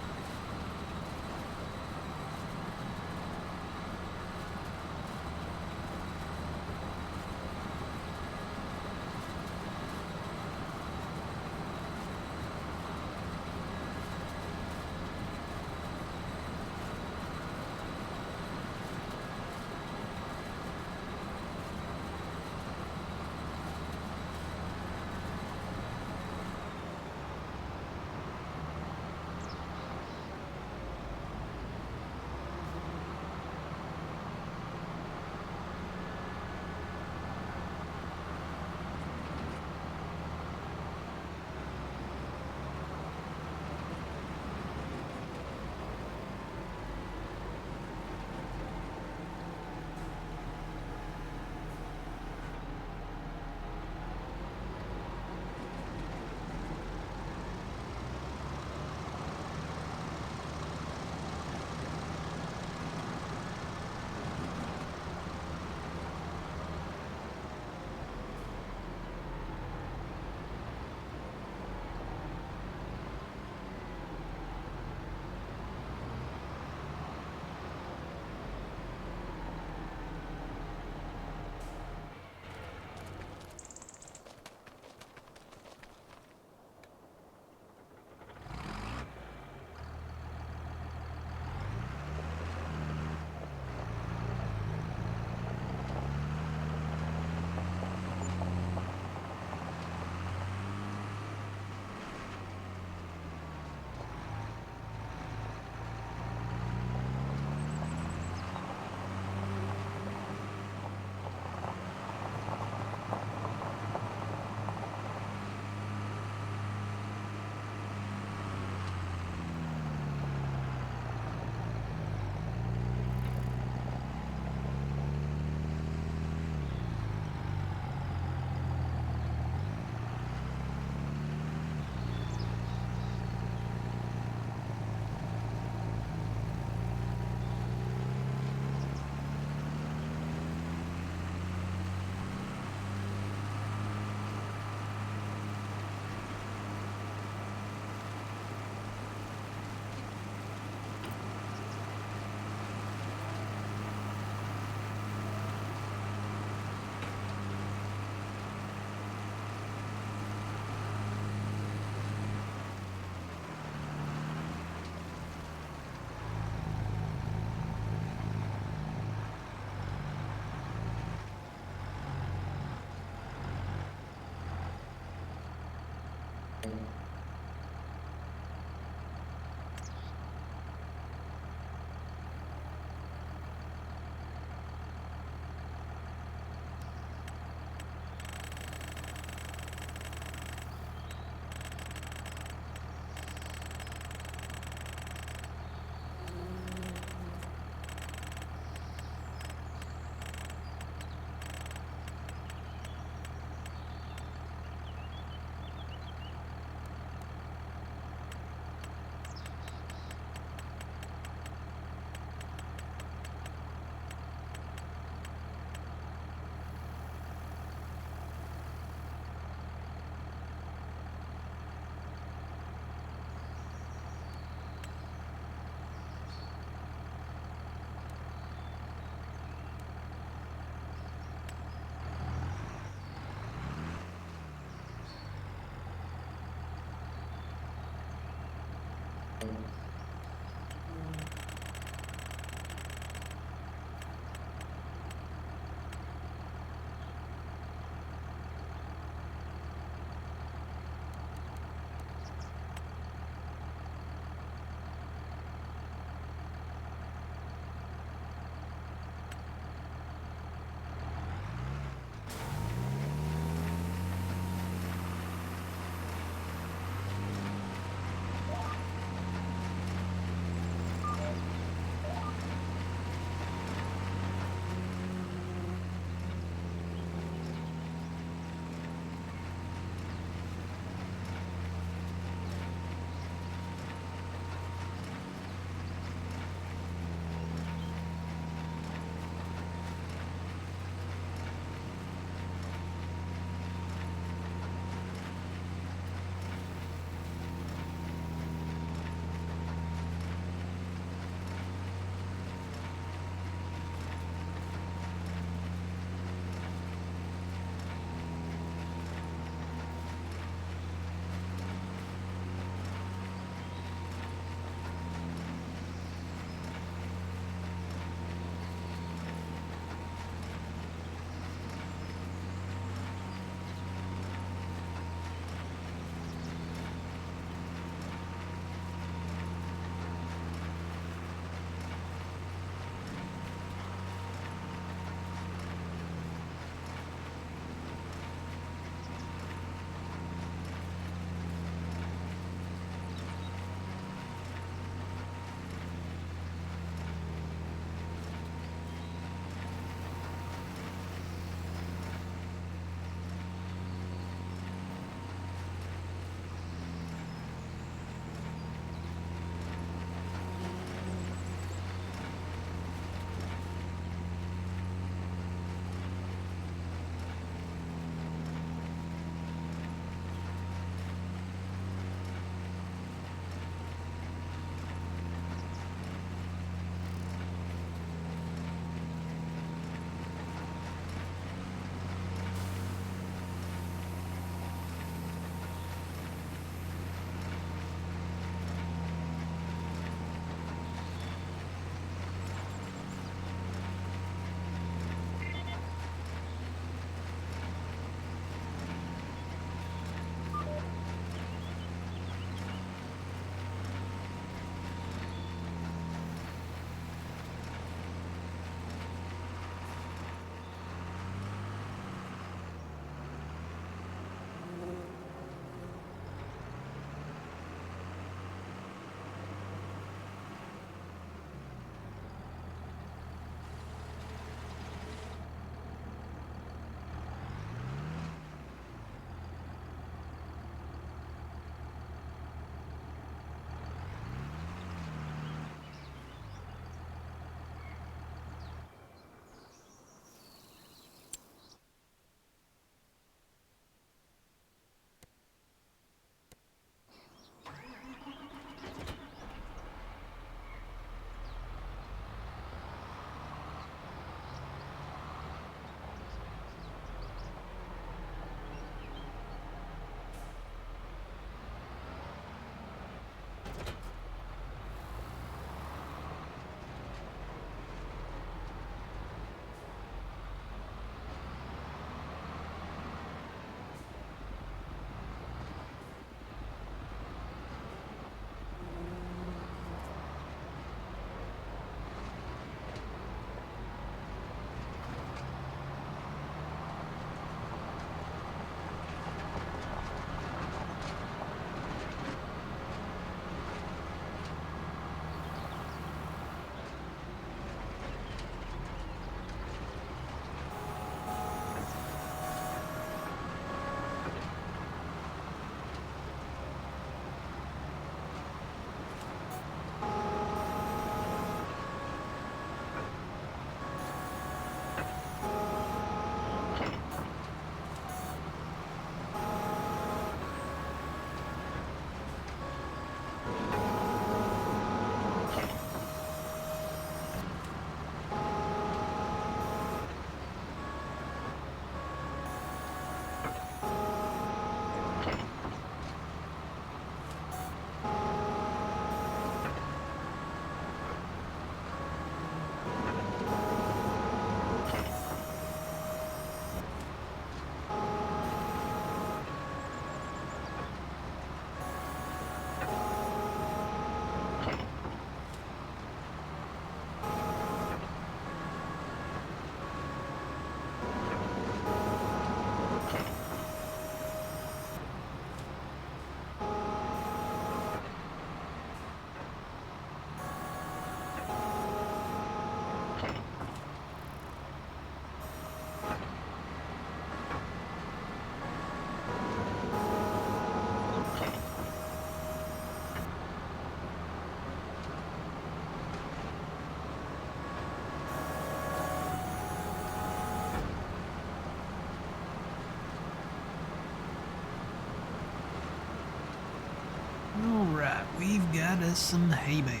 us some hay bales.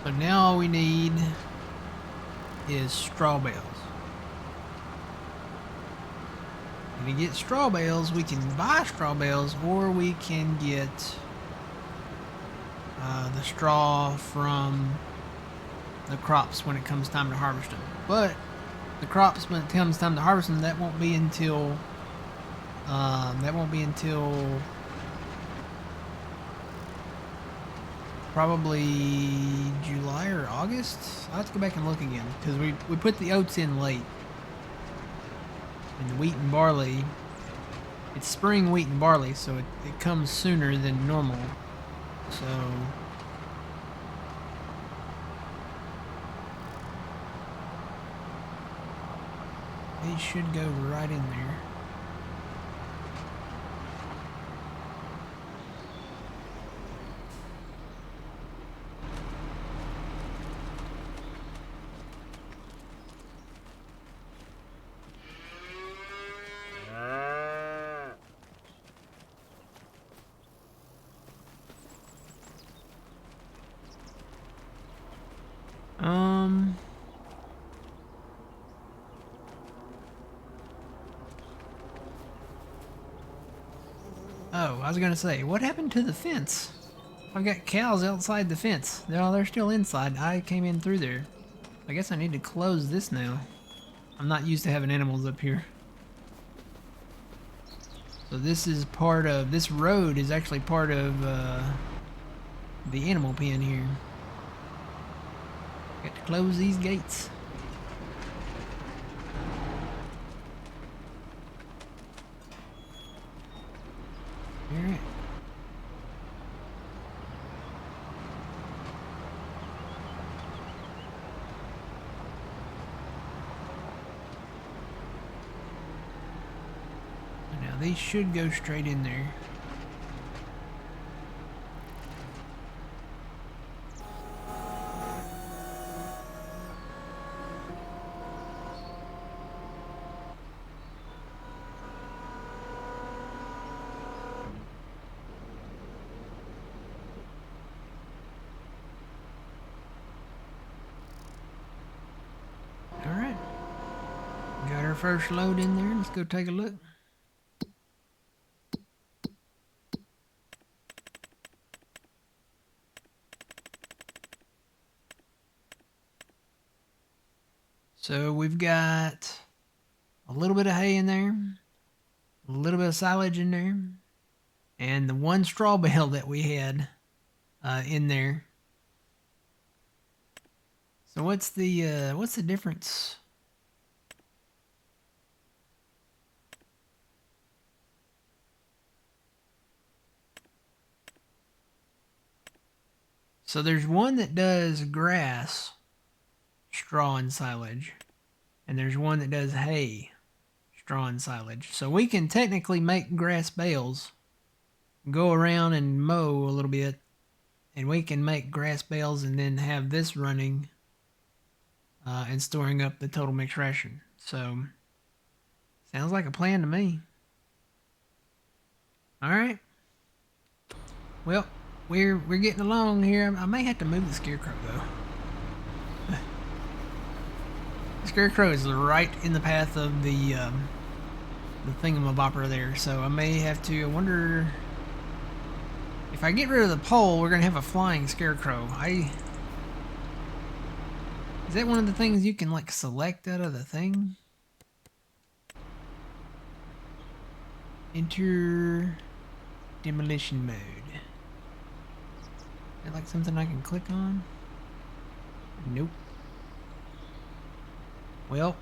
So now all we need is straw bales. And to get straw bales, we can buy straw bales, or we can get the straw from the crops when it comes time to harvest them. But the crops, when it comes time to harvest them, that won't be until probably July or August. I'll have to go back and look again, because we put the oats in late. And the wheat and barley, it's spring wheat and barley, so it comes sooner than normal. So they should go right in there. Oh, I was gonna say, what happened to the fence? I've got cows outside the fence. No, they're still inside. I came in through there. I guess I need to close this now. I'm not used to having animals up here. So this is part of, this road is actually part of the animal pen here. Got to close these gates. Alright. Now these should go straight in there. Got our first load in there. Let's go take a look. So we've got a little bit of hay in there, a little bit of silage in there, and the one straw bale that we had in there. So what's the difference? So there's one that does grass, straw, and silage. And there's one that does hay, straw, and silage. So we can technically make grass bales, go around and mow a little bit, and we can make grass bales and then have this running and storing up the total mixed ration. So, sounds like a plan to me. Alright. Well, we're getting along here. I may have to move the scarecrow though. The scarecrow is right in the path of the thingamabopper there, so I may have to. I wonder if I get rid of the pole, we're gonna have a flying scarecrow. Is that one of the things you can like select out of the thing? Enter demolition mode. Is that like something I can click on? Nope. Well,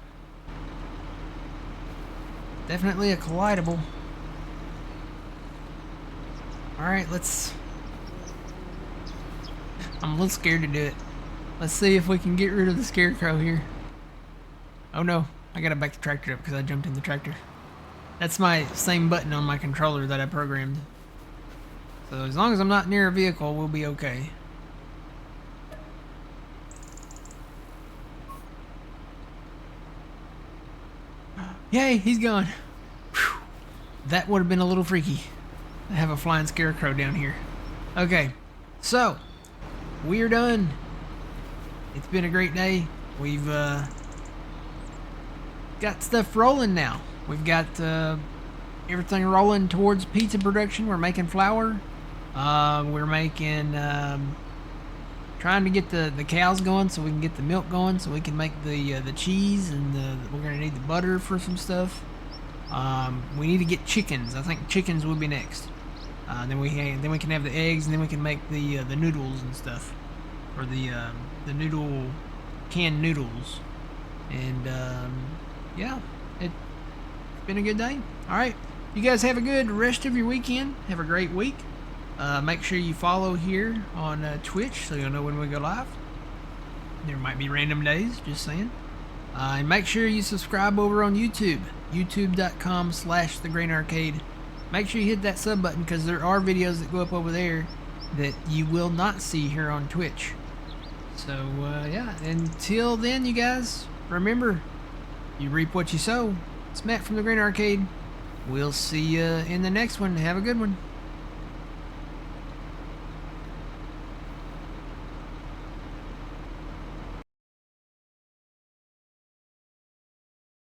definitely a collidable. Alright, I'm a little scared to do it. Let's see if we can get rid of the scarecrow here. Oh no, I gotta back the tractor up because I jumped in the tractor. That's my same button on my controller that I programmed. So as long as I'm not near a vehicle, we'll be okay. Yay, he's gone. Whew. That would have been a little freaky. I have a flying scarecrow down here. Okay, so we're done. It's been a great day. We've got stuff rolling now. We've got everything rolling towards pizza production. We're making flour. We're making trying to get the cows going so we can get the milk going so we can make the cheese, and we're gonna need the butter for some stuff. We need to get chickens. I think chickens will be next. Then we can have the eggs, and then we can make the noodles and stuff, or the canned noodles. And yeah, it's been a good day. All right, you guys have a good rest of your weekend. Have a great week. Make sure you follow here on Twitch so you'll know when we go live. There might be random days, just saying. And make sure you subscribe over on YouTube, youtube.com/thegrainarcade. Make sure you hit that sub button, because there are videos that go up over there that you will not see here on Twitch. So yeah, until then, you guys, remember, you reap what you sow. It's Matt from the Grain Arcade. We'll see you in the next one. Have a good one.